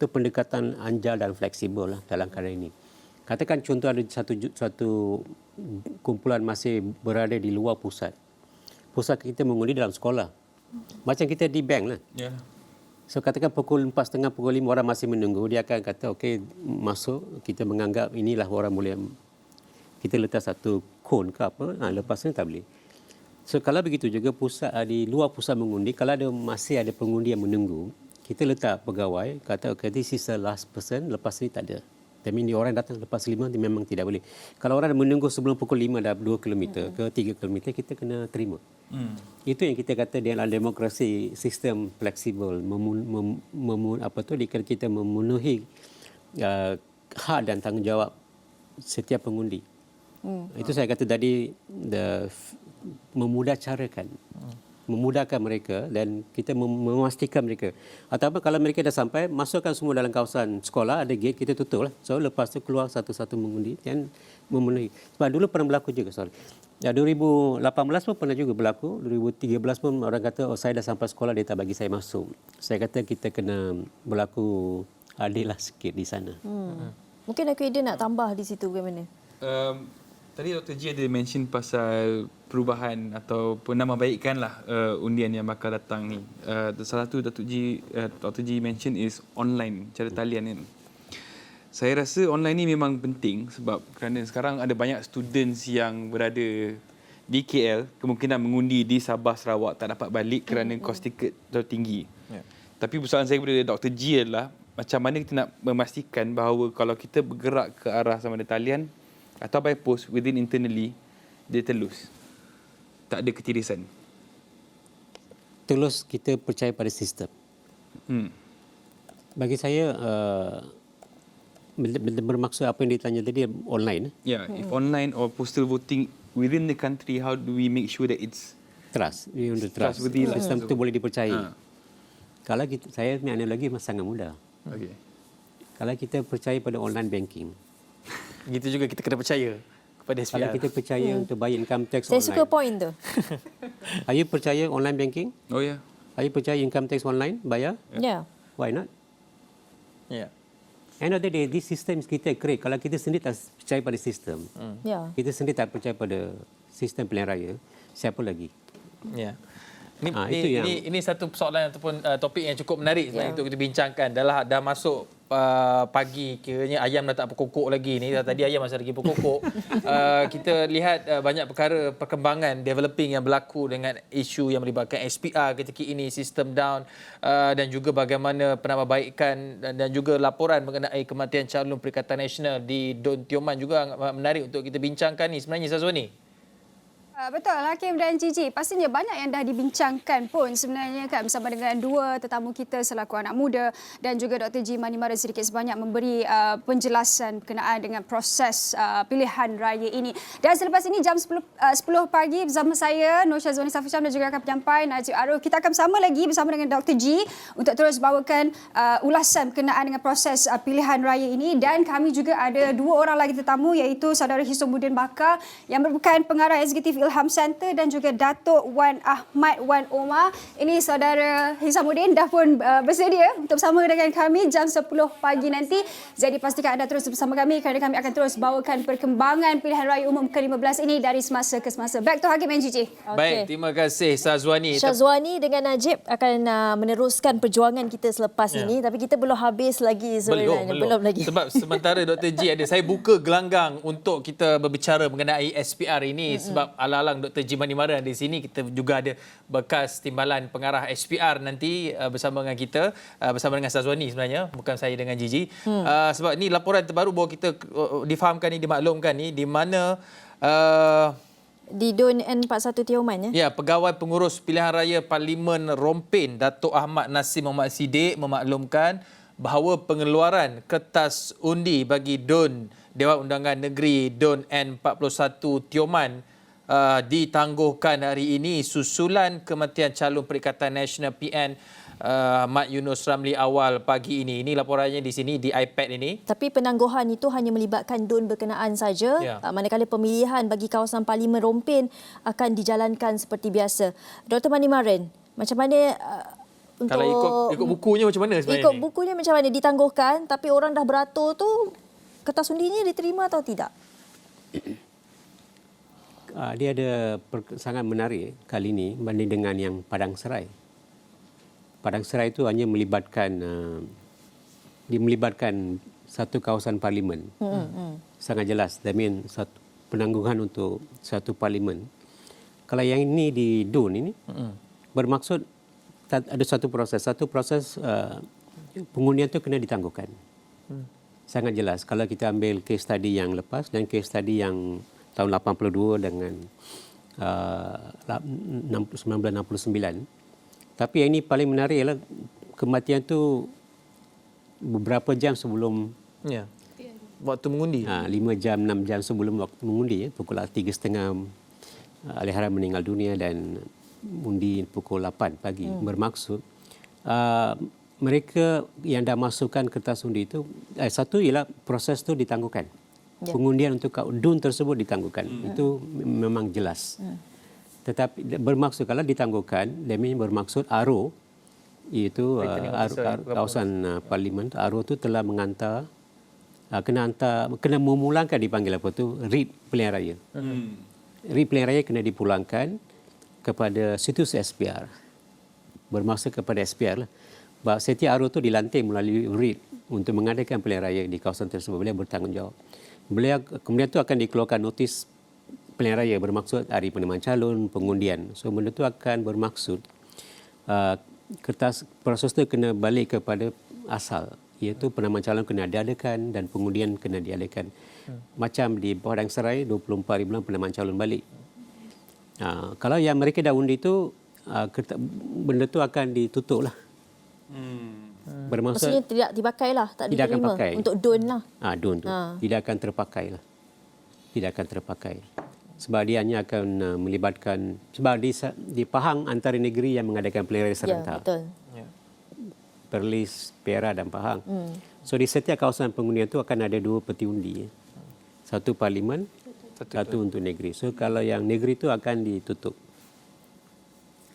pendekatan anjal dan fleksibel lah dalam keadaan ini. Katakan contoh ada satu kumpulan masih berada di luar pusat. Pusat kita mengundi dalam sekolah. Macam kita di bank lah. Ya. So katakan pukul 4.30, pukul 5 orang masih menunggu. Dia akan kata, okey, masuk. Kita menganggap inilah orang boleh. Kita letak satu kon ke apa. Lepas ni tak boleh. So kalau begitu juga di luar pusat mengundi, kalau masih ada pengundi yang menunggu, kita letak pegawai, kata okay, this is the last person, lepas ni tak ada. Tapi ni orang datang lepas 5, memang tidak boleh. Kalau orang menunggu sebelum pukul 5 dah 2 km ke 3 km, kita kena terima. Itu yang kita kata dalam demokrasi sistem fleksibel, kita memenuhi hak dan tanggungjawab setiap pengundi. Itu saya kata tadi, memudahkan mereka dan kita memastikan mereka. Ataupun kalau mereka dah sampai, masukkan semua dalam kawasan sekolah, ada gate, kita tutup lah. So lepas tu keluar satu-satu mengundi dan memenuhi. Sebab dulu pernah berlaku juga, 2018 pun pernah juga berlaku. 2013 pun orang kata, saya dah sampai sekolah, dia tak bagi saya masuk. Saya kata kita kena berlaku adil lah sikit di sana. Mungkin Aidil nak tambah di situ bagaimana? Tadi Dr. G ada mention pasal perubahan atau penambahbaikan lah undian yang bakal datang ni. Salah satu Dr. G mention is online, cara talian kan. Saya rasa online ni memang penting sebab kerana sekarang ada banyak students yang berada di KL, kemungkinan mengundi di Sabah, Sarawak tak dapat balik kerana kos tiket terlalu tinggi. Yeah. Tapi persoalan saya kepada Dr. G adalah macam mana kita nak memastikan bahawa kalau kita bergerak ke arah sama ada talian atau by post within internally, dia telus. Tak ada ketirisan. Telus kita percaya pada sistem. Bagi saya, bermaksud apa yang ditanya tadi online. Yeah, if online or postal voting within the country, how do we make sure that it's trust? We want to trust. Sistem itu boleh dipercayai. Kalau saya punya analogi sangat mudah. Okay. Kalau kita percaya pada online banking, gitu juga kita kena percaya kepada SPR. Kalau kita percaya untuk bayar income tax Saya online. suka point tu. Are you percaya online banking? Oh ya. Yeah. Are you percaya income tax online bayar? Ya. Why not? Ya. End of the day, this system kita create. Kalau kita sendiri tak percaya pada sistem, Ya. kita sendiri tak percaya pada sistem pilihan raya, siapa lagi? Ya. Ini, Itu ini satu persoalan ataupun topik yang cukup menarik sebenarnya Ya. untuk kita bincangkan. Dah masuk pagi, kiranya ayam dah tak berkokok lagi ni. Tadi ayam masih lagi berkokok. Kita lihat banyak perkara perkembangan developing yang berlaku dengan isu yang melibatkan SPR ketika ini, sistem down, dan juga bagaimana penambahbaikan dan juga laporan mengenai kematian calon Perikatan Nasional di Don Tioman juga menarik untuk kita bincangkan ni sebenarnya, Syazwani. Betul, Hakim dan Gigi. Pastinya banyak yang dah dibincangkan pun sebenarnya kan bersama dengan dua tetamu kita selaku anak muda dan juga Dr. G. Manimara sedikit sebanyak memberi penjelasan berkenaan dengan proses pilihan raya ini. Dan selepas ini jam 10 pagi bersama saya, Nur Syazwani Safisyam dan juga akan penyampai Najib Arif. Kita akan bersama lagi bersama dengan Dr. G untuk terus bawakan ulasan berkenaan dengan proses pilihan raya ini. Dan kami juga ada dua orang lagi tetamu iaitu Saudara Hisumuddin Bakar yang merupakan pengarah eksekutif Ilham Center dan juga Datuk Wan Ahmad Wan Omar. Ini Saudara Hisumuddin dah pun bersedia untuk bersama dengan kami jam 10 pagi nanti. Jadi pastikan anda terus bersama kami kerana kami akan terus bawakan perkembangan pilihan raya umum ke-15 ini dari semasa ke semasa. Back to Hakim and Gigi. Baik, terima kasih Syazwani. Syazwani dengan Najib akan meneruskan perjuangan kita selepas ini, tapi kita belum habis lagi sebenarnya. Belum lagi. Sebab sementara Dr. G ada, saya buka gelanggang untuk kita berbicara mengenai SPR ini sebab alang Dr. G. Manimara di sini. Kita juga ada bekas timbalan pengarah SPR nanti bersama dengan kita, bersama dengan Syazwani sebenarnya, bukan saya dengan Gigi. Sebab ini laporan terbaru bahawa kita difahamkan ni, dimaklumkan ni, di mana di Don N41 Tioman ya, Pegawai Pengurus Pilihan Raya Parlimen Rompin Datuk Ahmad Nasir Muhammad Siddiq memaklumkan bahawa pengeluaran kertas undi bagi Don Dewan Undangan Negeri Don N41 Tioman ditangguhkan hari ini susulan kematian calon Perikatan Nasional PN Mat Yunus Ramli awal pagi ini. Ini laporannya di sini di iPad ini. Tapi penangguhan itu hanya melibatkan don berkenaan saja. Ya. Manakala pemilihan bagi kawasan Parlimen Rompin akan dijalankan seperti biasa. Dr. Manimaran, macam mana untuk Kalau ikut bukunya macam mana sebenarnya? Ikut bukunya macam mana ditangguhkan, tapi orang dah beratur tu kertas undinya diterima atau tidak? Dia ada sangat menarik kali ini berbanding dengan yang Padang Serai. Padang Serai itu hanya melibatkan satu kawasan parlimen. Sangat jelas. That means satu penangguhan untuk satu parlimen. Kalau yang ini di Don ini bermaksud ada satu proses. Satu proses pengundian itu kena ditangguhkan. Sangat jelas. Kalau kita ambil case study yang lepas dan case study yang tahun 82 dengan 1969. Tapi yang ini paling menarik ialah kematian tu beberapa jam sebelum waktu mengundi. 5 jam, 6 jam sebelum waktu mengundi. Pukul 3.30 Aliharam meninggal dunia dan undi pukul 8 pagi. Bermaksud mereka yang dah masukkan kertas undi itu, satu ialah proses tu ditangguhkan. Pengundian untuk DUN tersebut ditangguhkan. Itu memang jelas. Tetapi bermaksud kalau ditangguhkan, demi bermaksud ARO, iaitu kawasan parlimen, ARO itu telah mengantar, kena memulangkan dipanggil apa tu, RIP pilihan raya. RIP pilihan raya kena dipulangkan kepada situs SPR. Bermaksud kepada SPR lah. Bahawa setiap ARO itu dilantik melalui RIP untuk mengadakan pilihan raya di kawasan tersebut. Beliau bertanggungjawab. Beliau kemudian itu akan dikeluarkan notis pilihan raya bermaksud hari penerimaan calon, pengundian. So benda itu akan bermaksud kertas proses itu kena balik kepada asal, iaitu penerimaan calon kena diadakan dan pengundian kena diadakan. Macam di Padang Serai 24 bulan penerimaan calon balik. Kalau yang mereka dah undi itu benda itu akan ditutup lah. Bermaksud maksudnya tidak dipakai lah, tak tidak diterima akan pakai. untuk don lah. Don tu tidak akan terpakai lah. Tidak akan terpakai. Sebab dia hanya akan melibatkan, sebab di Pahang antara negeri yang mengadakan pilihan raya serentak. Betul. Perlis, Perak dan Pahang. So di setiap kawasan pengundian itu akan ada 2 peti undi. Satu parlimen, satu untuk negeri. So kalau yang negeri itu akan ditutup.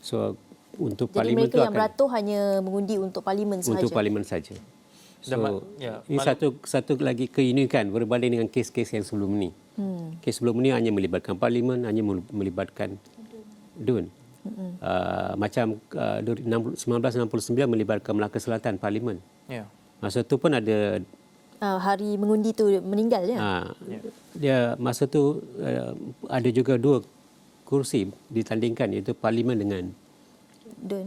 So untuk Jadi parlimen mereka itu yang akan beratur hanya mengundi untuk parlimen sahaja. untuk parlimen saja. So ini satu lagi keunikan berbanding dengan kes-kes yang sebelum ni. Kes sebelum ni hanya melibatkan parlimen, hanya melibatkan DUN. Macam 1969 melibatkan Melaka Selatan parlimen. Masa tu pun ada hari mengundi tu meninggal je. Dia masa tu ada juga 2 kursi ditandingkan, iaitu parlimen dengan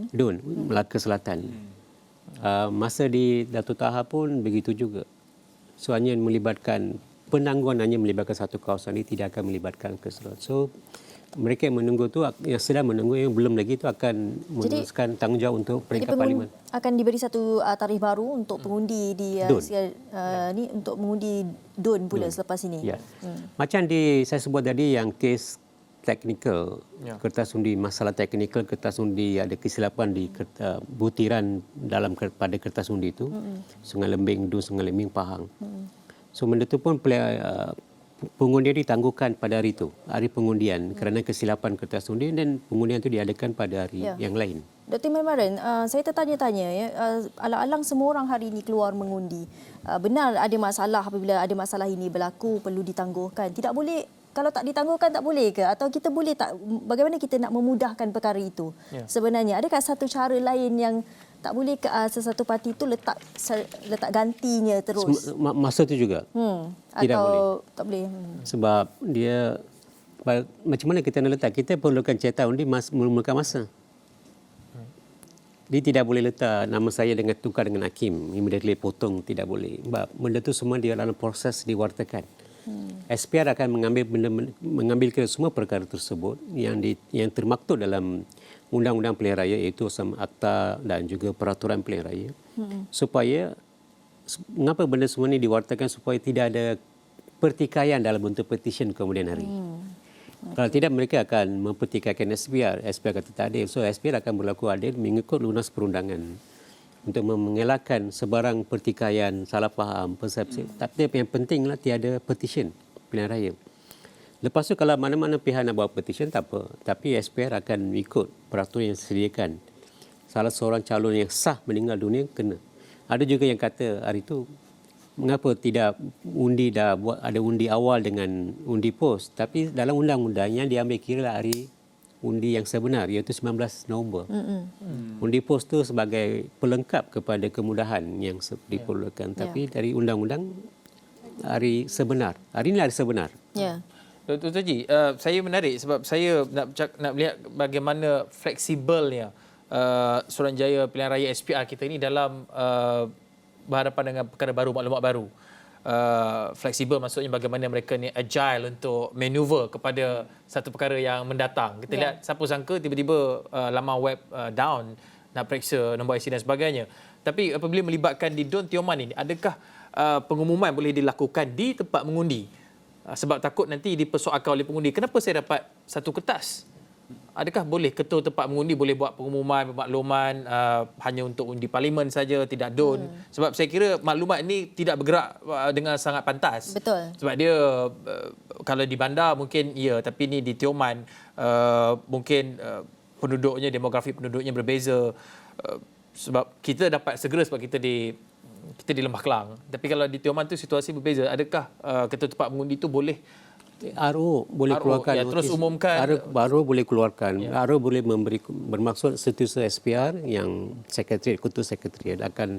DUN Melaka Selatan. Masa di Datuk Taha pun begitu juga. So hanya melibatkan penangguhan, hanya melibatkan satu kawasan, ini tidak akan melibatkan keseluruhan. So mereka yang menunggu tu, yang sedang menunggu, yang belum lagi itu akan meneruskan tanggungjawab untuk peringkat parlimen. Akan diberi satu tarikh baru untuk pengundi di ni untuk mengundi DUN pula selepas ini. Ya. Macam saya sebut tadi yang kes teknikal, kertas undi, masalah teknikal kertas undi, ada kesilapan di butiran pada kertas undi itu, Sungai Lembing, DUN Sungai Lembing, Pahang. So benda itu pun pengundian ditangguhkan pada hari itu, hari pengundian, kerana kesilapan kertas undi, dan pengundian itu diadakan pada hari yang lain. Dr. Maran, saya tertanya-tanya ya, alang-alang semua orang hari ini keluar mengundi. Benar ada masalah, apabila ada masalah ini berlaku perlu ditangguhkan. Tidak boleh, kalau tak ditangguhkan tak boleh ke? Atau kita boleh tak, bagaimana kita nak memudahkan perkara itu? Sebenarnya adakah satu cara lain yang tak boleh sesuatu parti itu letak gantinya terus? Masa itu juga. Tidak boleh. Tak boleh. Sebab dia, macam mana kita nak letak? Kita perlukan cetak undi memerlukan masa. Dia tidak boleh letak nama saya dengan tukar dengan hakim, immediately potong, tidak boleh. Sebab benda itu semua dia dalam proses diwartakan. SPR akan mengambil kira semua perkara tersebut yang termaktub dalam Undang-Undang Pilihan Raya, iaitu Akta dan juga Peraturan Pilihan Raya, supaya mengapa benda semua ini diwartakan, supaya tidak ada pertikaian dalam bentuk petition kemudian hari. Kalau tidak, mereka akan mempertikaikan SPR. SPR kata tak adil. So SPR akan berlaku adil mengikut lunas perundangan untuk mengelakkan sebarang pertikaian, salah faham, persepsi. Tapi yang pentinglah tiada petition pilihan raya. Lepas tu kalau mana-mana pihak nak buat petition, tak apa. Tapi SPR akan ikut peraturan yang disediakan. Salah seorang calon yang sah meninggal dunia, kena. Ada juga yang kata hari itu, mengapa tidak ada undi awal dengan undi pos. Tapi dalam undang-undangnya diambil kira hari undi yang sebenar, iaitu 19 November. Undi pos tu sebagai pelengkap kepada kemudahan yang diperlukan. Tapi dari undang-undang hari sebenar. Hari ini hari sebenar. Dr. Ji, saya menarik sebab saya nak melihat bagaimana fleksibelnya Suruhanjaya Pilihan Raya SPR kita ini dalam berhadapan dengan perkara baru, maklumat baru. Fleksibel maksudnya bagaimana mereka ni agile untuk maneuver kepada satu perkara yang mendatang. Kita lihat siapa sangka tiba-tiba laman web down, nak periksa nombor IC dan sebagainya. Tapi apabila melibatkan di DUN Tioman ini, adakah pengumuman boleh dilakukan di tempat mengundi? Sebab takut nanti dipersoalkan oleh pengundi, kenapa saya dapat satu kertas? Adakah boleh ketua tempat mengundi boleh buat pengumuman, makluman hanya untuk undi parlimen saja, tidak DUN? Sebab saya kira maklumat ini tidak bergerak dengan sangat pantas. Betul. Sebab dia kalau di bandar mungkin ya, tapi ni di Tioman mungkin penduduknya, demografi penduduknya berbeza. Sebab kita dapat segera sebab kita di Lembah Kelang. Tapi kalau di Tioman tu situasi berbeza. Adakah ketua tempat mengundi itu boleh RO boleh keluarkan notis. Terus umumkan. RO boleh keluarkan. RO boleh bermaksud setiausaha SPR yang ketua sekretariat akan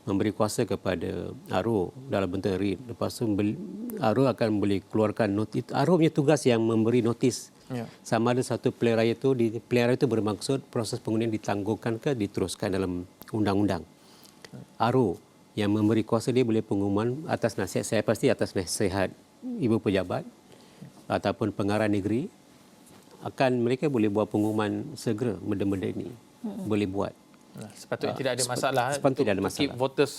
memberi kuasa kepada RO dalam bentuk read. Lepas tu RO akan boleh keluarkan notis. RO punya tugas yang memberi notis. Sama ada satu pilihan raya itu bermaksud proses pengundian ditangguhkan ke diteruskan dalam undang-undang. RO yang memberi kuasa, dia boleh pengumuman atas nasihat, saya pasti atas nasihat ibu pejabat ataupun pengarah negeri, mereka boleh buat pengumuman segera benda-benda ini. Boleh buat. Sepatutnya tidak ada masalah. Sepatutnya tidak ada masalah. Keep voters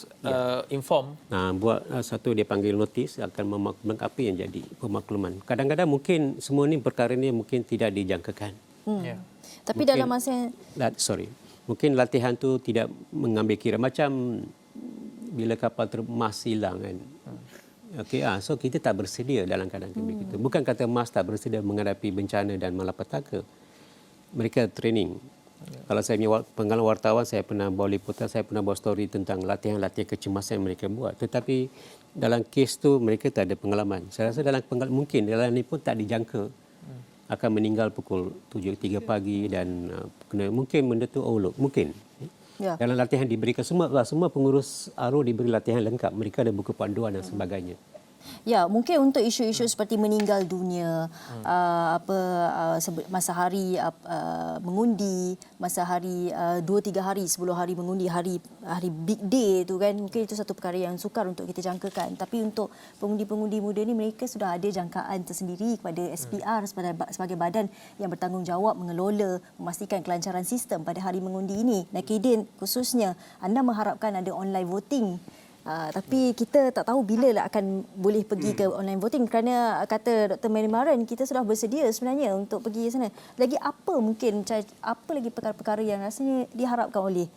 inform. Buat satu dia panggil notis, akan memakluman apa yang jadi pemakluman. Kadang-kadang mungkin semua ni perkara ni mungkin tidak dijangkakan. Tapi mungkin, dalam masa mungkin latihan tu tidak mengambil kira, macam bila kapal mas hilang kan. So kita tak bersedia dalam keadaan begitu. Bukan kata mas tak bersedia menghadapi bencana dan malapetaka. Mereka training. Kalau saya punya pengalaman wartawan, saya pernah bawa liputan, saya pernah bawa story tentang latihan-latihan kecemasan yang mereka buat. Tetapi dalam kes tu mereka tak ada pengalaman. Saya rasa mungkin dalam ni pun tak dijangka akan meninggal pukul 7.03 pagi dan mungkin benda tu overlook. Mungkin. Ya. Dalam latihan diberikan semua pengurus ARO diberi latihan lengkap. Mereka ada buku panduan dan sebagainya. Ya, mungkin untuk isu-isu seperti meninggal dunia, masa hari mengundi, masa hari 2-3 hari sebelum hari mengundi, hari big day tu kan, mungkin itu satu perkara yang sukar untuk kita jangkakan. Tapi untuk pengundi-pengundi muda ni, mereka sudah ada jangkaan tersendiri kepada SPR sebagai badan yang bertanggungjawab mengelola, memastikan kelancaran sistem pada hari mengundi ini. Nakidin khususnya, anda mengharapkan ada online voting. Tapi kita tak tahu bila lah akan boleh pergi ke online voting, kerana kata Dr. Mary Maran, kita sudah bersedia sebenarnya untuk pergi ke sana. Lagi apa lagi perkara-perkara yang rasanya diharapkan oleh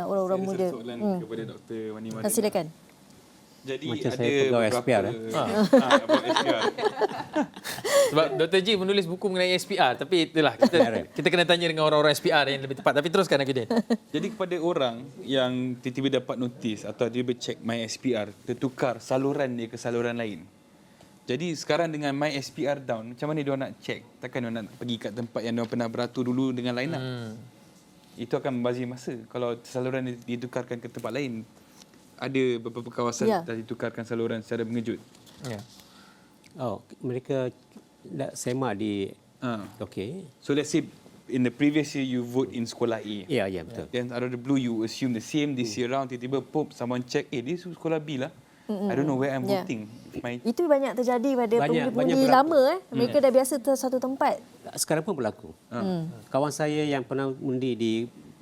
orang-orang muda? Saya ada soalan kepada Dr. Wani Maran. Silakan. Jadi Macam ada saya pegawai beberapa SPR. pegawai SPR. Sebab Dr. G menulis buku mengenai SPR, tapi itulah kita kena tanya dengan orang-orang SPR yang lebih tepat. Tapi teruskan Nakidin. Jadi kepada orang yang tiba-tiba dapat notis atau tiba-tiba cek My SPR, tertukar saluran dia ke saluran lain. Jadi sekarang dengan My SPR down, macam mana dia nak cek? Takkan dia nak pergi kat tempat yang dia pernah beratur dulu dengan line up? Itu akan membazir masa. Kalau saluran ditukarkan ke tempat lain, ada beberapa kawasan dah ditukarkan saluran secara mengejut. Ya. Mereka semak di okey. So let's say in the previous year you vote in sekolah A. Ya, betul. Then out of the blue you assume the same this year round, tiba-tiba pop someone check, this sekolah B lah. I don't know where I'm voting. Itu banyak terjadi pada pengundi-pengundi berlaku. lama. Mereka dah biasa satu tempat. Sekarang pun berlaku. Kawan saya yang pernah undi di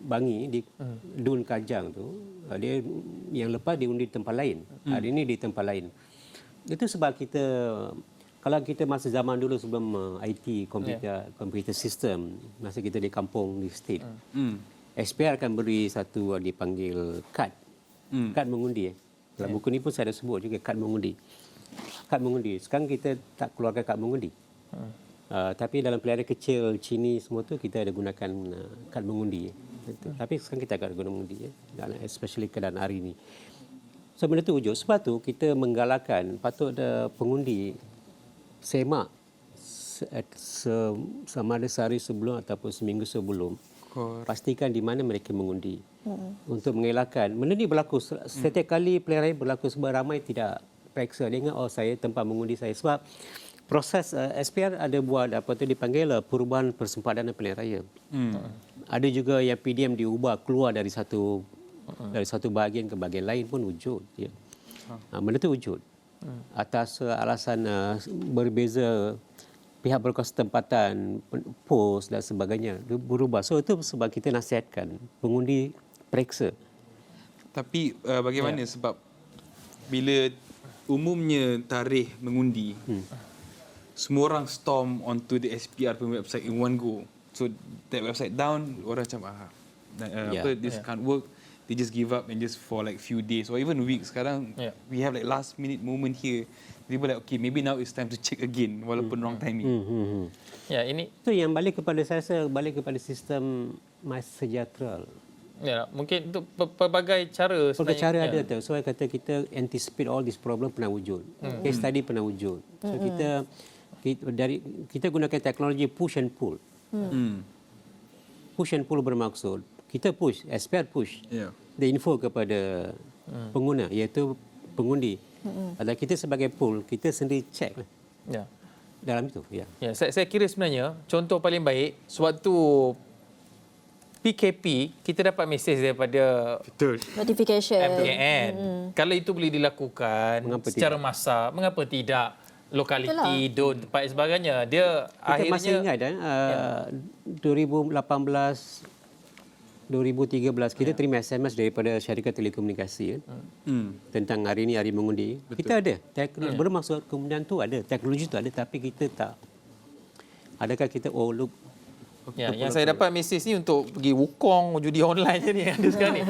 Bangi, di Dun Kajang tu, dia yang lepas diundi di tempat lain. Hari ini di tempat lain. Itu sebab kalau kita masa zaman dulu sebelum IT, komputer sistem, masa kita di kampung, di state, SPR akan beri satu dipanggil kad. Kad mengundi. Dalam buku ni pun saya ada sebut juga kad mengundi. Kad mengundi. Sekarang kita tak keluarkan kad mengundi. Tapi dalam pilihan kecil, Cini semua tu kita ada gunakan kad mengundi. Tapi sekarang kita akan guna mengundi, especially keadaan hari ini. So benda tu wujud. Sebab tu kita menggalakkan patut ada pengundi semak sama ada sehari sebelum ataupun seminggu sebelum. Pastikan di mana mereka mengundi. Untuk mengelakkan. Benda ni berlaku setiap kali pilihan raya berlaku sebab ramai tidak periksa. Dia ingat saya tempat mengundi saya. Sebab proses SPR ada buat apa tu dipanggil perubahan persempadan pilihan raya. Ada juga yang PDM diubah keluar dari satu bahagian ke bahagian lain pun wujud. Ya. Benda tu wujud. Atas alasan berbeza pihak berkuasa tempatan, pos dan sebagainya berubah. So itu sebab kita nasihatkan pengundi periksa. Tapi bagaimana sebab bila umumnya tarikh mengundi, semua orang storm onto the SPR website in one go. So that website down, orang macam this can't work. They just give up and just for like few days or even weeks. Sekarang we have like last minute moment here. People like okay, maybe now it's time to check again walaupun wrong timing. Ya, ini itu yang balik kepada kepada sistem MySejahtera. Ya, mungkin untuk pelbagai cara sebenarnya. Cara ada tu. So saya kata kita anticipate all this problem pernah wujud. Case study pernah wujud. So kita gunakan teknologi push and pull. Push and pull bermaksud kita push, SPR push the info kepada pengguna iaitu pengundi. Kalau kita sebagai pull, kita sendiri check dalam itu. Saya kira sebenarnya contoh paling baik sewaktu PKP kita dapat mesej daripada notification MKN. Kalau itu boleh dilakukan secara massal, mengapa tidak? Lokaliti, don, tempat dan sebagainya. Dia kita akhirnya masih ingat 2018 2013 kita terima SMS daripada syarikat telekomunikasi tentang hari ini hari mengundi. Betul. Kita ada bermaksud kemudian tu ada teknologi tu ada tapi kita tak. Adakah kita look yang saya dapat mesej ni untuk pergi Wukong judi online je ni ada sekarang ni.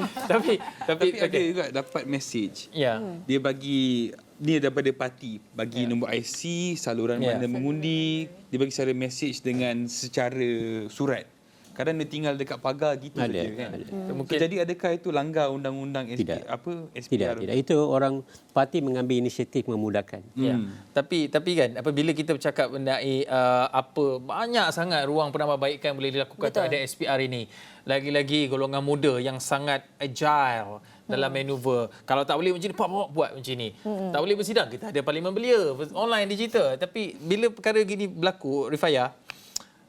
tapi ada juga dapat mesej. Dia bagi ni daripada parti bagi nombor IC, saluran mana mengundi, dia bagi secara mesej dengan secara surat. kadang dia tinggal dekat pagar gitu Ada, saja kan. ada. Mungkin jadi adakah itu langgar undang-undang Tidak. SPR? Tidak. Itu orang parti mengambil inisiatif memudahkan. Ya. Tapi kan apabila kita bercakap mengenai apa banyak sangat ruang penambahbaikan boleh dilakukan terhadap SPR ini. Lagi-lagi golongan muda yang sangat agile dalam manuver. Kalau tak boleh macam ni, buat macam ni. Tak boleh bersidang, kita ada parlimen belia, online digital. Tapi bila perkara gini berlaku, Rifaya,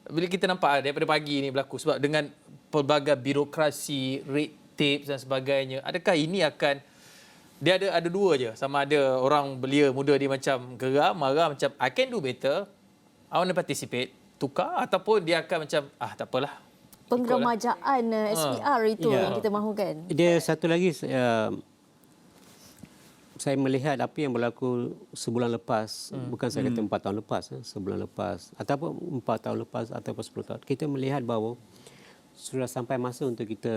bila kita nampak daripada pagi ni berlaku sebab dengan pelbagai birokrasi, red tape dan sebagainya, adakah ini akan dia ada dua je, sama ada orang belia muda dia macam geram, marah macam I can do better, I want to participate, tukar, ataupun dia akan macam tak apalah. Penggeremajaan SPR itu Ya. yang kita mahukan. Dia satu lagi, saya melihat apa yang berlaku sebulan lepas, bukan saya kata 4 tahun lepas, sebulan lepas, ataupun 4 tahun lepas, ataupun 10 tahun, kita melihat bahawa sudah sampai masa untuk kita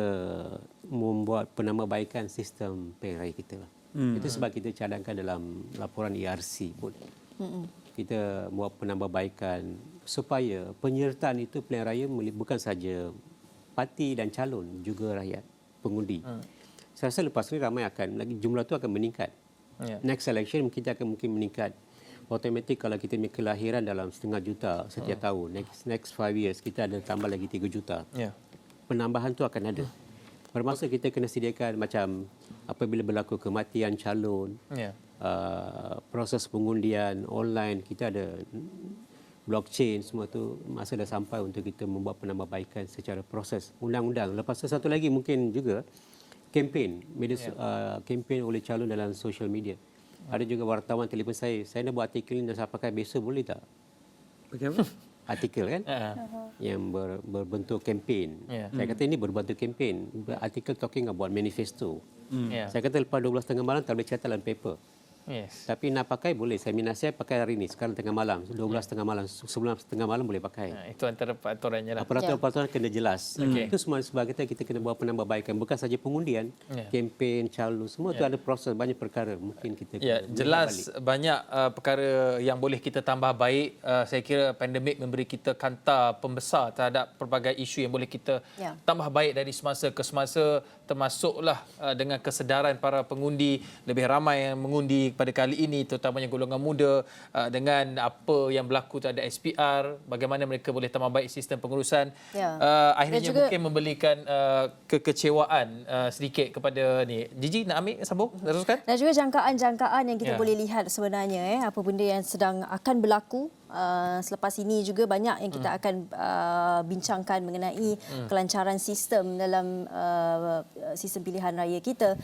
membuat penambahbaikan sistem pilihan raya kita. Itu sebab kita cadangkan dalam laporan ERC pun. Kita buat penambahbaikan supaya penyertaan itu pilihan raya bukan saja parti dan calon, juga rakyat, pengundi. Saya rasa lepas ini ramai jumlah itu akan meningkat. Yeah. Next election kita akan mungkin meningkat. Automatik kalau kita punya kelahiran dalam 500,000 setiap tahun, next 5 years kita ada tambah lagi 3 juta. Yeah. Penambahan tu akan ada. Bermasa kita kena sediakan macam apabila berlaku kematian calon, Yeah. Proses pengundian online, kita ada blockchain, semua tu masa dah sampai untuk kita membuat penambahbaikan secara proses undang-undang. Lepas tu satu lagi mungkin juga kempen, kempen oleh calon dalam social media. Ada juga wartawan telefon saya nak buat artikel ni dan saya pakai besok boleh tak? Pakai apa? Artikel kan? Yang berbentuk kempen. Saya kata ini berbentuk kempen. Artikel talking about manifesto. Saya kata lepas 12:30 malam tak boleh catat dalam paper. Yes. Tapi nak pakai boleh. Saya minat saya pakai hari ini. Sekarang tengah malam. 12:30 malam. Sebelum tengah malam boleh pakai. Itu antara peraturannya lah. Peraturan kena jelas. Itu semua sebab kita kena buat penambahbaikan. Bukan saja pengundian, kempen, calon, semua itu ada proses, banyak perkara. Mungkin kita kena jelas balik. banyak perkara yang boleh kita tambah baik. Saya kira pandemik memberi kita kantar pembesar terhadap pelbagai isu yang boleh kita tambah baik dari semasa ke semasa, termasuklah dengan kesedaran para pengundi, lebih ramai yang mengundi pada kali ini, terutamanya golongan muda, dengan apa yang berlaku terhadap SPR, bagaimana mereka boleh tambah baik sistem pengurusan. Akhirnya juga mungkin memberikan kekecewaan sedikit kepada ni. Gigi nak ambil sambung teruskan. Dan juga jangkaan-jangkaan yang kita boleh lihat sebenarnya, apa benda yang sedang akan berlaku. Selepas ini juga banyak yang kita akan bincangkan mengenai kelancaran sistem dalam sistem pilihan raya kita.